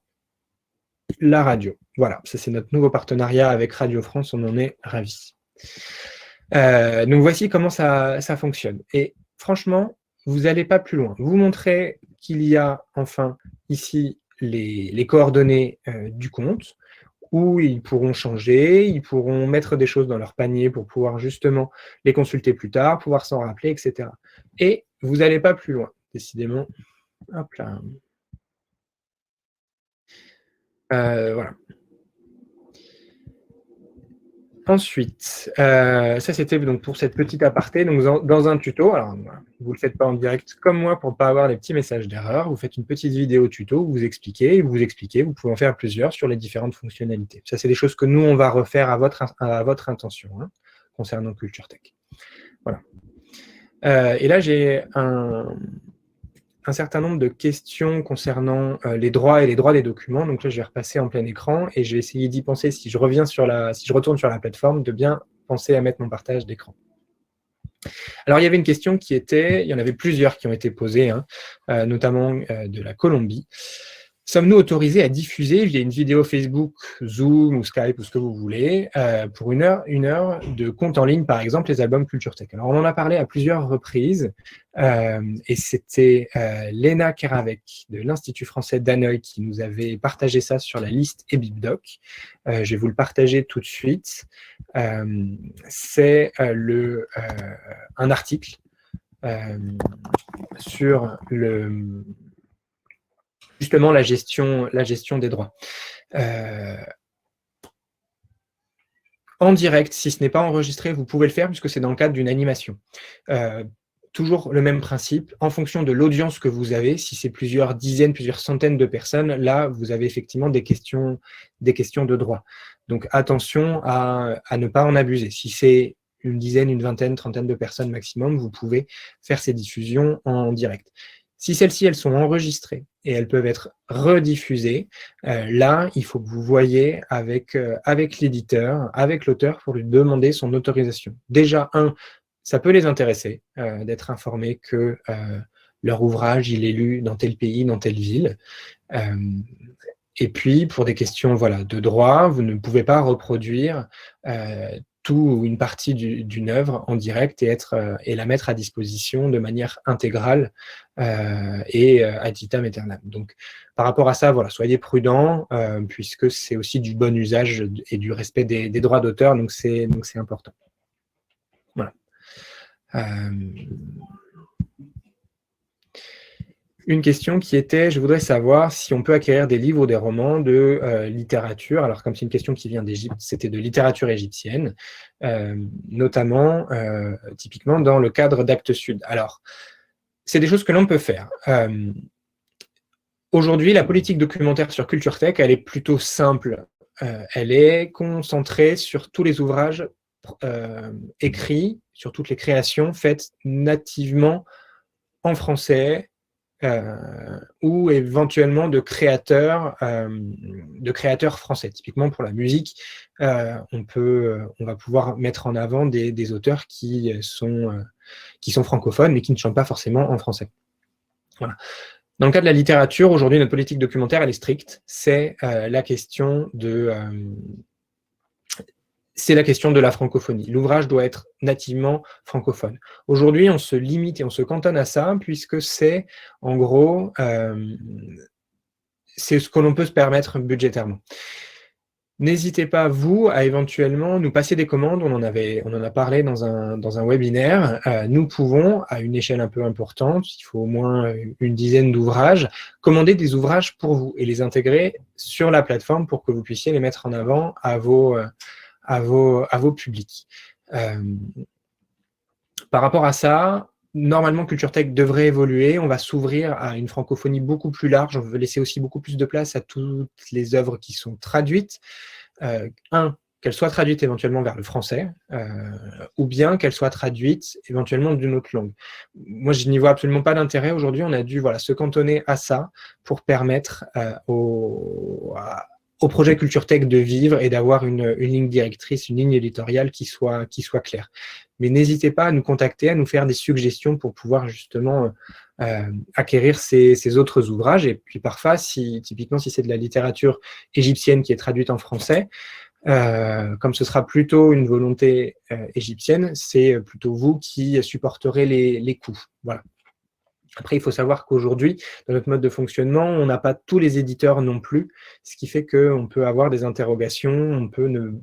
la radio. Voilà, ça c'est notre nouveau partenariat avec Radio France, on en est ravis. Donc voici comment ça fonctionne. Et franchement, vous n'allez pas plus loin. Vous montrez qu'il y a enfin ici les coordonnées du compte, où ils pourront changer, ils pourront mettre des choses dans leur panier pour pouvoir justement les consulter plus tard, pouvoir s'en rappeler, etc. Et vous n'allez pas plus loin, décidément. Hop là. Voilà. Ensuite, ça c'était donc pour cette petite aparté. Donc dans un tuto, alors vous ne le faites pas en direct comme moi pour ne pas avoir les petits messages d'erreur, vous faites une petite vidéo tuto où vous expliquez, vous pouvez en faire plusieurs sur les différentes fonctionnalités. Ça c'est des choses que nous on va refaire à votre intention, hein, concernant Culture Tech. Voilà. Et là j'ai un certain nombre de questions concernant les droits et les droits des documents. Donc là, je vais repasser en plein écran et je vais essayer d'y penser, si je retourne sur la plateforme, de bien penser à mettre mon partage d'écran. Alors, il y avait une question il y en avait plusieurs qui ont été posées, hein, notamment de la Colombie. Sommes-nous autorisés à diffuser via une vidéo Facebook, Zoom ou Skype ou ce que vous voulez, pour une heure de compte en ligne, par exemple, les albums Culture Tech? Alors, on en a parlé à plusieurs reprises, et c'était Léna Keravec de l'Institut français d'Hanoï qui nous avait partagé ça sur la liste EBIBDoc. Je vais vous le partager tout de suite. C'est un article sur justement la gestion des droits. En direct, si ce n'est pas enregistré, vous pouvez le faire puisque c'est dans le cadre d'une animation. Toujours le même principe, en fonction de l'audience que vous avez, si c'est plusieurs dizaines, plusieurs centaines de personnes, là, vous avez effectivement des questions de droit. Donc, attention à ne pas en abuser. Si c'est une dizaine, une vingtaine, trentaine de personnes maximum, vous pouvez faire ces diffusions en direct. Si celles-ci, elles sont enregistrées et elles peuvent être rediffusées, là, il faut que vous voyiez avec l'éditeur, avec l'auteur, pour lui demander son autorisation. Déjà, ça peut les intéresser d'être informés que leur ouvrage, il est lu dans tel pays, dans telle ville. Et puis, pour des questions de droit, vous ne pouvez pas reproduire tout ou une partie d'une œuvre en direct et la mettre à disposition de manière intégrale et ad vitam aeternam. Donc, par rapport à ça, soyez prudents, puisque c'est aussi du bon usage et du respect des droits d'auteur, donc c'est important. Voilà. Une question qui était, je voudrais savoir si on peut acquérir des livres ou des romans de littérature. Alors, comme c'est une question qui vient d'Égypte, c'était de littérature égyptienne, notamment, typiquement, dans le cadre d'Actes Sud. Alors, c'est des choses que l'on peut faire. Aujourd'hui, la politique documentaire sur Culture Tech, elle est plutôt simple. Elle est concentrée sur tous les ouvrages écrits, sur toutes les créations faites nativement en français, ou éventuellement de créateurs français. Typiquement pour la musique, on va pouvoir mettre en avant des auteurs qui sont francophones mais qui ne chantent pas forcément en français. Voilà. Dans le cas de la littérature, aujourd'hui, notre politique documentaire, elle est stricte. C'est la question de la francophonie. L'ouvrage doit être nativement francophone. Aujourd'hui, on se limite et on se cantonne à ça, puisque c'est, en gros, c'est ce que l'on peut se permettre budgétairement. N'hésitez pas, vous, à éventuellement nous passer des commandes. On en a parlé dans un webinaire. Nous pouvons, à une échelle un peu importante, il faut au moins une dizaine d'ouvrages, commander des ouvrages pour vous et les intégrer sur la plateforme pour que vous puissiez les mettre en avant à vos publics. Par rapport à ça, normalement, Culture Tech devrait évoluer. On va s'ouvrir à une francophonie beaucoup plus large. On veut laisser aussi beaucoup plus de place à toutes les œuvres qui sont traduites. Qu'elles soient traduites éventuellement vers le français, ou bien qu'elles soient traduites éventuellement d'une autre langue. Moi, je n'y vois absolument pas d'intérêt. Aujourd'hui, on a dû se cantonner à ça pour permettre aux au projet Culture Tech de vivre et d'avoir une ligne directrice, une ligne éditoriale qui soit claire. Mais n'hésitez pas à nous contacter, à nous faire des suggestions pour pouvoir justement acquérir ces autres ouvrages. Et puis parfois, typiquement, si c'est de la littérature égyptienne qui est traduite en français, comme ce sera plutôt une volonté égyptienne, c'est plutôt vous qui supporterez les coûts. Voilà. Après, il faut savoir qu'aujourd'hui, dans notre mode de fonctionnement, on n'a pas tous les éditeurs non plus, ce qui fait qu'on peut avoir des interrogations,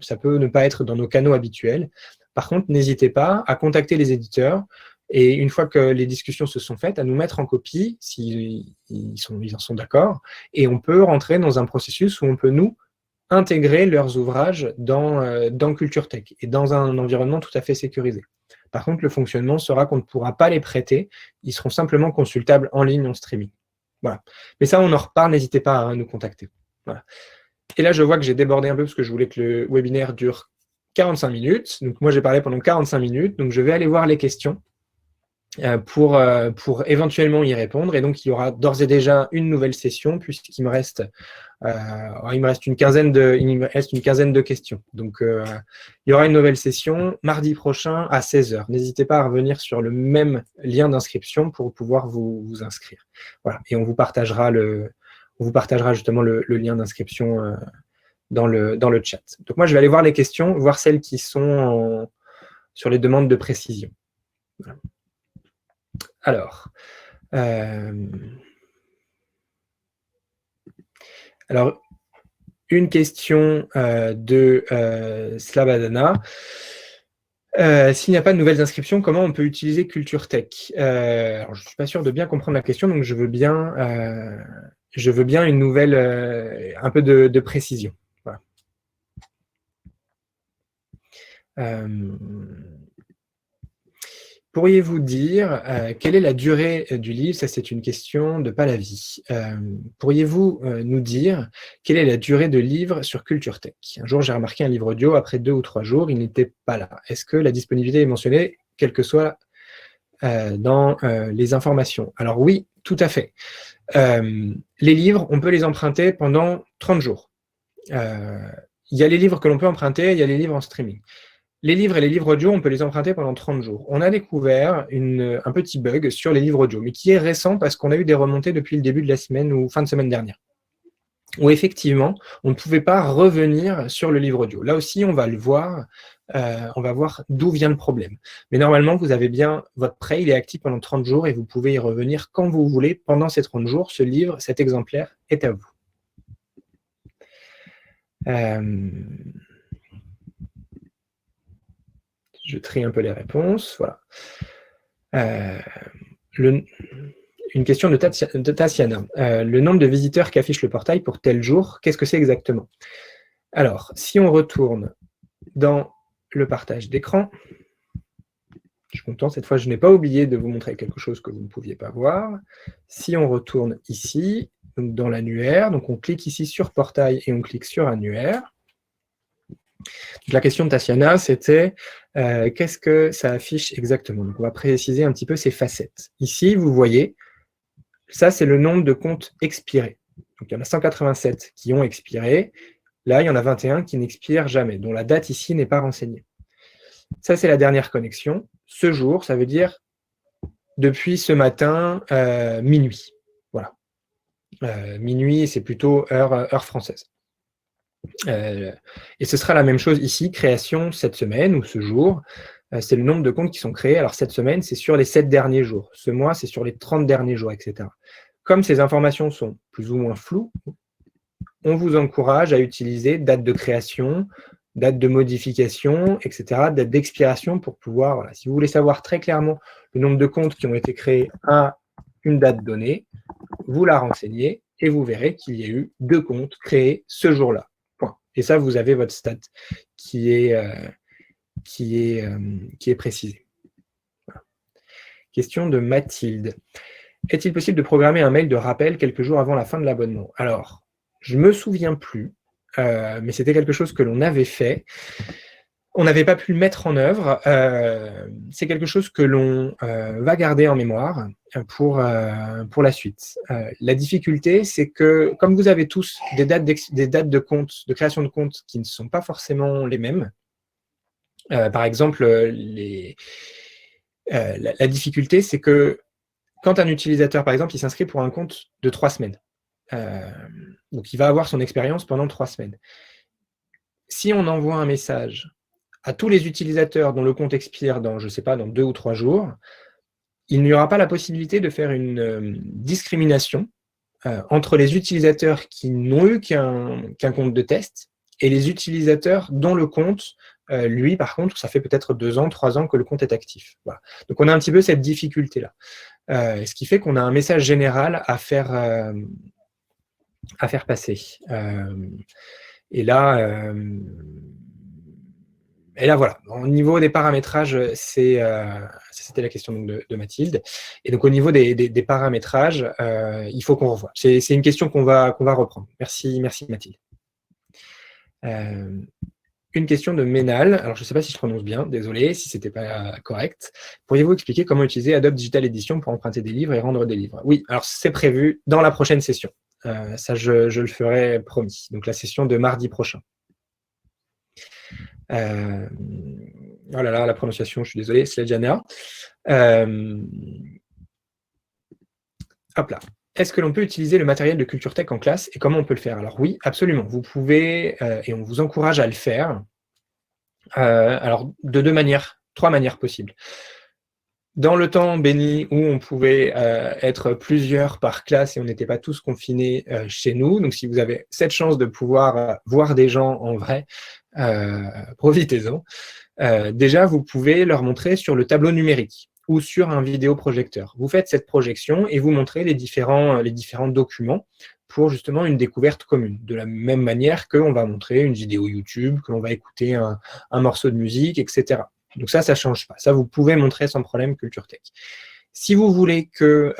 ça peut ne pas être dans nos canaux habituels. Par contre, n'hésitez pas à contacter les éditeurs et une fois que les discussions se sont faites, à nous mettre en copie s'ils en sont d'accord, et on peut rentrer dans un processus où on peut nous intégrer leurs ouvrages dans Culture Tech et dans un environnement tout à fait sécurisé. Par contre, le fonctionnement sera qu'on ne pourra pas les prêter, ils seront simplement consultables en ligne, en streaming. Voilà. Mais ça, on en reparle, n'hésitez pas à nous contacter. Voilà. Et là, je vois que j'ai débordé un peu parce que je voulais que le webinaire dure 45 minutes. Donc moi, j'ai parlé pendant 45 minutes, donc je vais aller voir les questions pour éventuellement y répondre. Et donc, il y aura d'ores et déjà une nouvelle session puisqu'il me reste une quinzaine de questions. Donc, il y aura une nouvelle session mardi prochain à 16 h. N'hésitez pas à revenir sur le même lien d'inscription pour pouvoir vous inscrire. Voilà. Et on vous partagera justement le lien d'inscription dans le chat. Donc, moi, je vais aller voir les questions, voir celles qui sont sur les demandes de précision. Voilà. Alors, une question de Slavadana. S'il n'y a pas de nouvelles inscriptions, comment on peut utiliser Culture Tech? Alors, je ne suis pas sûr de bien comprendre la question, donc je veux bien une nouvelle, un peu de précision. Voilà. Pourriez-vous dire quelle est la durée du livre? Ça, c'est une question de Pallavi. Pourriez-vous nous dire quelle est la durée de livre sur Culture Tech? Un jour, j'ai remarqué un livre audio, après 2 ou 3 jours, il n'était pas là. Est-ce que la disponibilité est mentionnée, quelle que soit dans les informations? Alors oui, tout à fait. Les livres, on peut les emprunter pendant 30 jours. Il y a les livres que l'on peut emprunter, il y a les livres en streaming. Les livres et les livres audio, on peut les emprunter pendant 30 jours. On a découvert un petit bug sur les livres audio, mais qui est récent parce qu'on a eu des remontées depuis le début de la semaine ou fin de semaine dernière, où effectivement, on ne pouvait pas revenir sur le livre audio. Là aussi, on va le voir, on va voir d'où vient le problème. Mais normalement, vous avez bien votre prêt, il est actif pendant 30 jours et vous pouvez y revenir quand vous voulez. Pendant ces 30 jours, ce livre, cet exemplaire est à vous. Je trie un peu les réponses. Voilà. Une question de Tatiana. Le nombre de visiteurs qu'affiche le portail pour tel jour, qu'est-ce que c'est exactement? Alors, si on retourne dans le partage d'écran, je suis content, cette fois, je n'ai pas oublié de vous montrer quelque chose que vous ne pouviez pas voir. Si on retourne ici, donc dans l'annuaire, donc on clique ici sur portail et on clique sur annuaire. Donc, la question de Tatiana, c'était qu'est-ce que ça affiche exactement? Donc, on va préciser un petit peu ces facettes. Ici, vous voyez, ça, c'est le nombre de comptes expirés. Donc, il y en a 187 qui ont expiré. Là, il y en a 21 qui n'expirent jamais, dont la date ici n'est pas renseignée. Ça, c'est la dernière connexion. Ce jour, ça veut dire depuis ce matin, minuit. Voilà. Minuit, c'est plutôt heure française. Et ce sera la même chose ici, création cette semaine ou ce jour. C'est le nombre de comptes qui sont créés. Alors cette semaine, c'est sur les 7 derniers jours. Ce mois, c'est sur les 30 derniers jours, etc. Comme ces informations sont plus ou moins floues, on vous encourage à utiliser date de création, date de modification, etc., date d'expiration pour pouvoir, voilà, si vous voulez savoir très clairement le nombre de comptes qui ont été créés à une date donnée, vous la renseignez et vous verrez qu'il y a eu 2 comptes créés ce jour-là. Et ça, vous avez votre stat qui est précisé. Voilà. Question de Mathilde. Est-il possible de programmer un mail de rappel quelques jours avant la fin de l'abonnement? Alors, je ne me souviens plus, mais c'était quelque chose que l'on avait fait. on n'avait pas pu le mettre en œuvre. C'est quelque chose que l'on va garder en mémoire pour la suite. La difficulté, c'est que comme vous avez tous des dates de compte, de création de compte qui ne sont pas forcément les mêmes, par exemple, la difficulté, c'est que quand un utilisateur, par exemple, il s'inscrit pour un compte de 3 semaines, donc il va avoir son expérience pendant 3 semaines. Si on envoie un message à tous les utilisateurs dont le compte expire dans, je ne sais pas, dans 2 ou 3 jours, il n'y aura pas la possibilité de faire une discrimination entre les utilisateurs qui n'ont eu qu'un compte de test et les utilisateurs dont le compte, lui, par contre, ça fait peut-être 2 ans, 3 ans que le compte est actif. Voilà. Donc, on a un petit peu cette difficulté-là. Ce qui fait qu'on a un message général à faire passer. Et là, voilà. Au niveau des paramétrages, c'était la question donc, de Mathilde. Et donc, au niveau des paramétrages, il faut qu'on revoie. C'est une question qu'on va reprendre. Merci Mathilde. Une question de Ménal. Alors, je ne sais pas si je prononce bien, désolé si ce n'était pas correct. Pourriez-vous expliquer comment utiliser Adobe Digital Edition pour emprunter des livres et rendre des livres? Oui, alors c'est prévu dans la prochaine session. Ça, je le ferai, promis. Donc, la session de mardi prochain. Oh là là, la prononciation, je suis désolé, Sledjana. Hop là. Est-ce que l'on peut utiliser le matériel de Culture Tech en classe et comment on peut le faire? Alors oui, absolument. Vous pouvez, et on vous encourage à le faire. Alors, de 3 manières possibles. Dans le temps béni où on pouvait être plusieurs par classe et on n'était pas tous confinés chez nous, donc si vous avez cette chance de pouvoir voir des gens en vrai, profitez-en. Déjà, vous pouvez leur montrer sur le tableau numérique ou sur un vidéoprojecteur. Vous faites cette projection et vous montrez les différents documents pour justement une découverte commune. De la même manière qu'on va montrer une vidéo YouTube, que l'on va écouter un morceau de musique, etc. Donc ça ne change pas. Ça, vous pouvez montrer sans problème Culture Tech. Si vous voulez que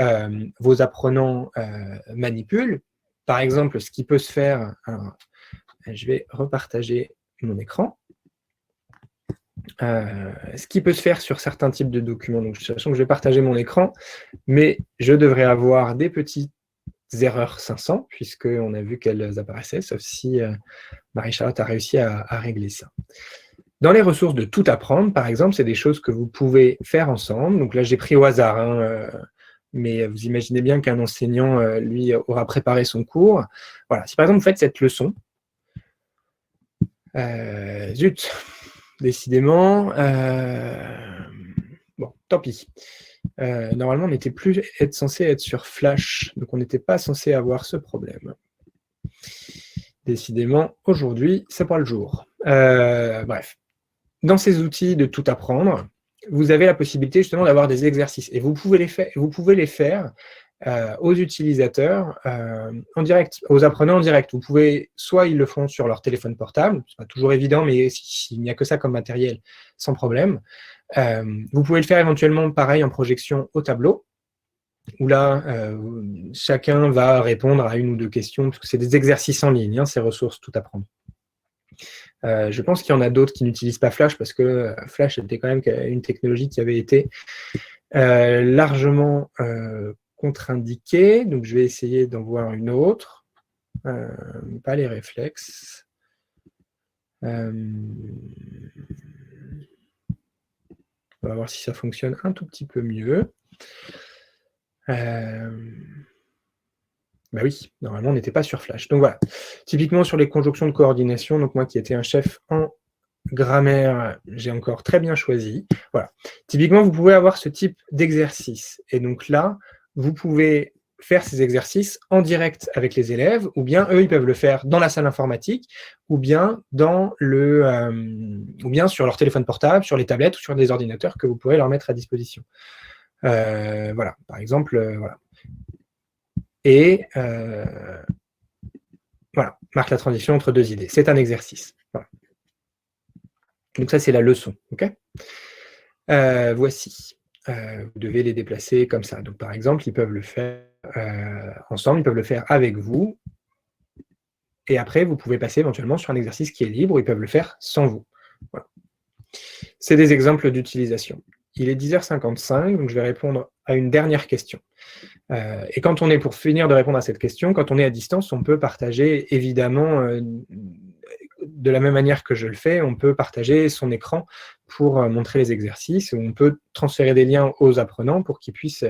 vos apprenants manipulent, par exemple, ce qui peut se faire... Alors, je vais repartager mon écran. Ce qui peut se faire sur certains types de documents, donc sachant que je vais partager mon écran, mais je devrais avoir des petites erreurs 500, puisqu'on a vu qu'elles apparaissaient, sauf si Marie-Charlotte a réussi à régler ça. Dans les ressources de Tout apprendre, par exemple, c'est des choses que vous pouvez faire ensemble. Donc là, j'ai pris au hasard, mais vous imaginez bien qu'un enseignant, lui, aura préparé son cours. Voilà. Si par exemple, vous faites cette leçon, zut, décidément, bon, tant pis. Normalement, on n'était plus censé être sur Flash, donc on n'était pas censé avoir ce problème. Décidément, aujourd'hui, c'est pas le jour. Bref. Dans ces outils de Tout apprendre, vous avez la possibilité justement d'avoir des exercices. Et vous pouvez les faire aux utilisateurs en direct, aux apprenants en direct. Vous pouvez, soit ils le font sur leur téléphone portable, c'est pas toujours évident, mais s'il n'y a que ça comme matériel, sans problème. Vous pouvez le faire éventuellement pareil en projection au tableau, où là, chacun va répondre à 1 ou 2 questions, parce que c'est des exercices en ligne, ces ressources Tout apprendre. Je pense qu'il y en a d'autres qui n'utilisent pas Flash, parce que Flash était quand même une technologie qui avait été largement contre-indiquée. Donc, je vais essayer d'en voir une autre. Pas les réflexes. On va voir si ça fonctionne un tout petit peu mieux. Bah oui, normalement, on n'était pas sur Flash. Donc voilà, typiquement sur les conjonctions de coordination, donc moi qui étais un chef en grammaire, j'ai encore très bien choisi. Voilà. Typiquement, vous pouvez avoir ce type d'exercice. Et donc là, vous pouvez faire ces exercices en direct avec les élèves, ou bien eux, ils peuvent le faire dans la salle informatique, ou bien sur leur téléphone portable, sur les tablettes ou sur des ordinateurs que vous pourrez leur mettre à disposition. Voilà, par exemple, voilà. Et voilà, marque la transition entre 2 idées. C'est un exercice. Voilà. Donc ça, c'est la leçon. Okay, voici. Vous devez les déplacer comme ça. Donc par exemple, ils peuvent le faire ensemble, ils peuvent le faire avec vous. Et après, vous pouvez passer éventuellement sur un exercice qui est libre, où ils peuvent le faire sans vous. Voilà. C'est des exemples d'utilisation. Il est 10h55, donc je vais répondre à une dernière question. Et quand on est, pour finir de répondre à cette question, quand on est à distance, on peut partager, évidemment, de la même manière que je le fais, on peut partager son écran pour montrer les exercices, ou on peut transférer des liens aux apprenants pour qu'ils puissent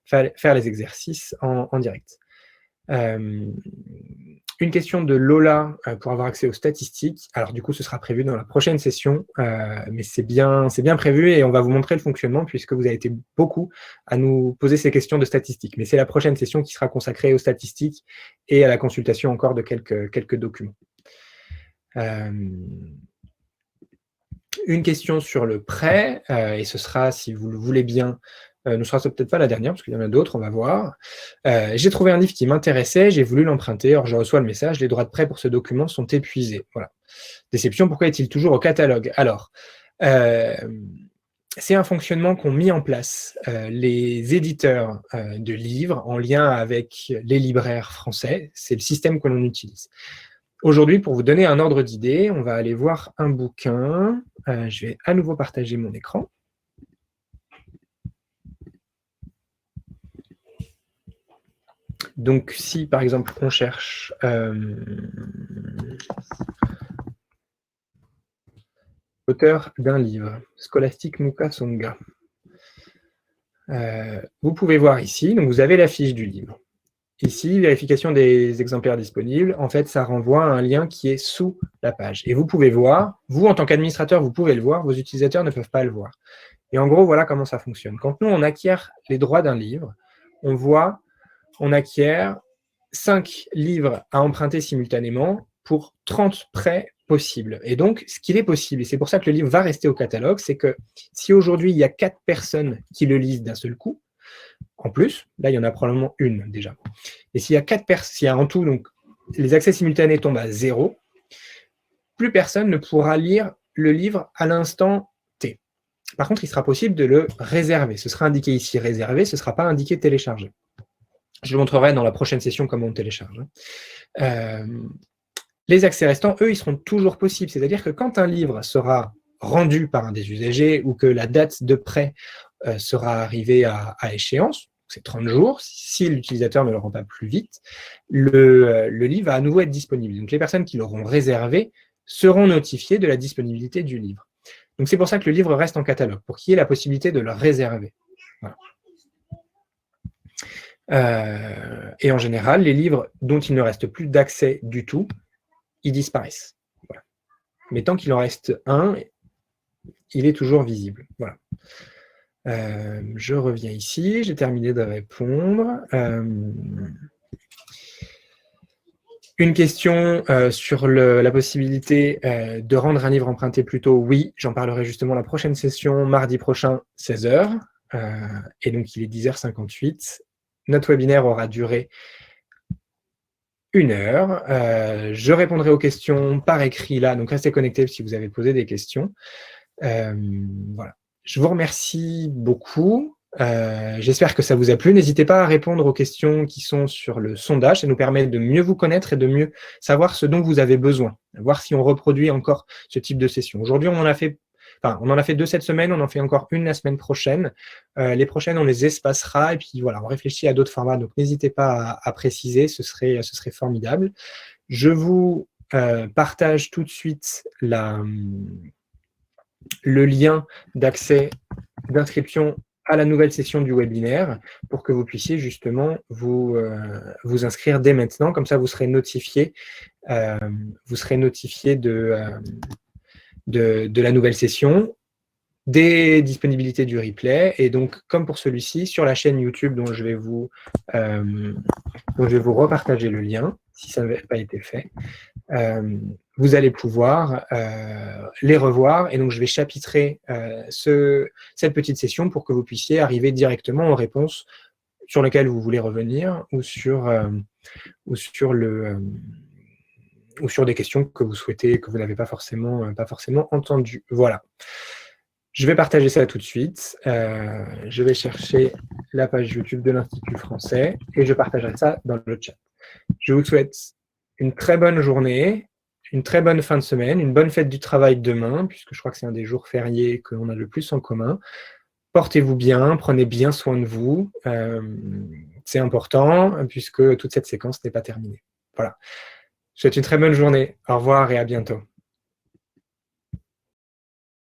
faire les exercices en direct. Une question de Lola pour avoir accès aux statistiques. Alors du coup, ce sera prévu dans la prochaine session, mais c'est bien prévu et on va vous montrer le fonctionnement puisque vous avez été beaucoup à nous poser ces questions de statistiques. Mais c'est la prochaine session qui sera consacrée aux statistiques et à la consultation encore de quelques documents. Une question sur le prêt, et ce sera, si vous le voulez bien, ne sera peut-être pas la dernière, parce qu'il y en a d'autres, on va voir. J'ai trouvé un livre qui m'intéressait, j'ai voulu l'emprunter, or je reçois le message, les droits de prêt pour ce document sont épuisés. Voilà. Déception, pourquoi est-il toujours au catalogue? Alors, c'est un fonctionnement qu'ont mis en place les éditeurs de livres en lien avec les libraires français. C'est le système que l'on utilise. Aujourd'hui, pour vous donner un ordre d'idée, on va aller voir un bouquin. Je vais à nouveau partager mon écran. Donc, si par exemple on cherche auteur d'un livre, Scholastic Mukasonga, vous pouvez voir ici, donc vous avez la fiche du livre. Ici, vérification des exemplaires disponibles, en fait, ça renvoie à un lien qui est sous la page. Et vous pouvez voir, vous en tant qu'administrateur, vous pouvez le voir, vos utilisateurs ne peuvent pas le voir. Et en gros, voilà comment ça fonctionne. Quand nous, on acquiert les droits d'un livre, on acquiert 5 livres à emprunter simultanément pour 30 prêts possibles. Et donc, ce qu'il est possible, et c'est pour ça que le livre va rester au catalogue, c'est que si aujourd'hui, il y a 4 personnes qui le lisent d'un seul coup, en plus, là, il y en a probablement une déjà. Et s'il y a 4 personnes, s'il y a en tout, donc, les accès simultanés tombent à 0, plus personne ne pourra lire le livre à l'instant T. Par contre, il sera possible de le réserver. Ce sera indiqué ici réservé, ce ne sera pas indiqué téléchargé. Je le montrerai dans la prochaine session comment on télécharge. Les accès restants, eux, ils seront toujours possibles. C'est-à-dire que quand un livre sera rendu par un des usagers ou que la date de prêt sera arrivée à échéance, c'est 30 jours, si l'utilisateur ne le rend pas plus vite, le livre va à nouveau être disponible. Donc les personnes qui l'auront réservé seront notifiées de la disponibilité du livre. Donc c'est pour ça que le livre reste en catalogue, pour qu'il y ait la possibilité de le réserver. Voilà. Et en général, les livres dont il ne reste plus d'accès du tout, ils disparaissent. Voilà. Mais tant qu'il en reste un, il est toujours visible. Voilà. Je reviens ici, j'ai terminé de répondre. Une question sur la possibilité de rendre un livre emprunté plus tôt. Oui, j'en parlerai justement la prochaine session, mardi prochain, 16h. Et donc, il est 10h58. Notre webinaire aura duré 1 heure. Je répondrai aux questions par écrit là, donc restez connectés si vous avez posé des questions. Voilà. Je vous remercie beaucoup. J'espère que ça vous a plu. N'hésitez pas à répondre aux questions qui sont sur le sondage. Ça nous permet de mieux vous connaître et de mieux savoir ce dont vous avez besoin. Voir si on reproduit encore ce type de session. Aujourd'hui, on en a fait 2 cette semaine, on en fait encore une la semaine prochaine. Les prochaines, on les espacera et puis voilà, on réfléchit à d'autres formats. Donc, n'hésitez pas à préciser, ce serait formidable. Je vous partage tout de suite le lien d'accès, d'inscription à la nouvelle session du webinaire pour que vous puissiez justement vous inscrire dès maintenant. Comme ça, vous serez notifié de la nouvelle session, des disponibilités du replay, et donc, comme pour celui-ci, sur la chaîne YouTube dont je vais vous repartager le lien, si ça n'avait pas été fait, vous allez pouvoir les revoir, et donc je vais chapitrer cette petite session pour que vous puissiez arriver directement aux réponses sur lesquelles vous voulez revenir, ou sur des questions que vous souhaitez, que vous n'avez pas forcément entendues. Voilà. Je vais partager ça tout de suite. Je vais chercher la page YouTube de l'Institut français et je partagerai ça dans le chat. Je vous souhaite une très bonne journée, une très bonne fin de semaine, une bonne fête du travail demain, puisque je crois que c'est un des jours fériés qu'on a le plus en commun. Portez-vous bien, prenez bien soin de vous. C'est important, puisque toute cette séquence n'est pas terminée. Voilà. Je vous souhaite une très bonne journée. Au revoir et à bientôt.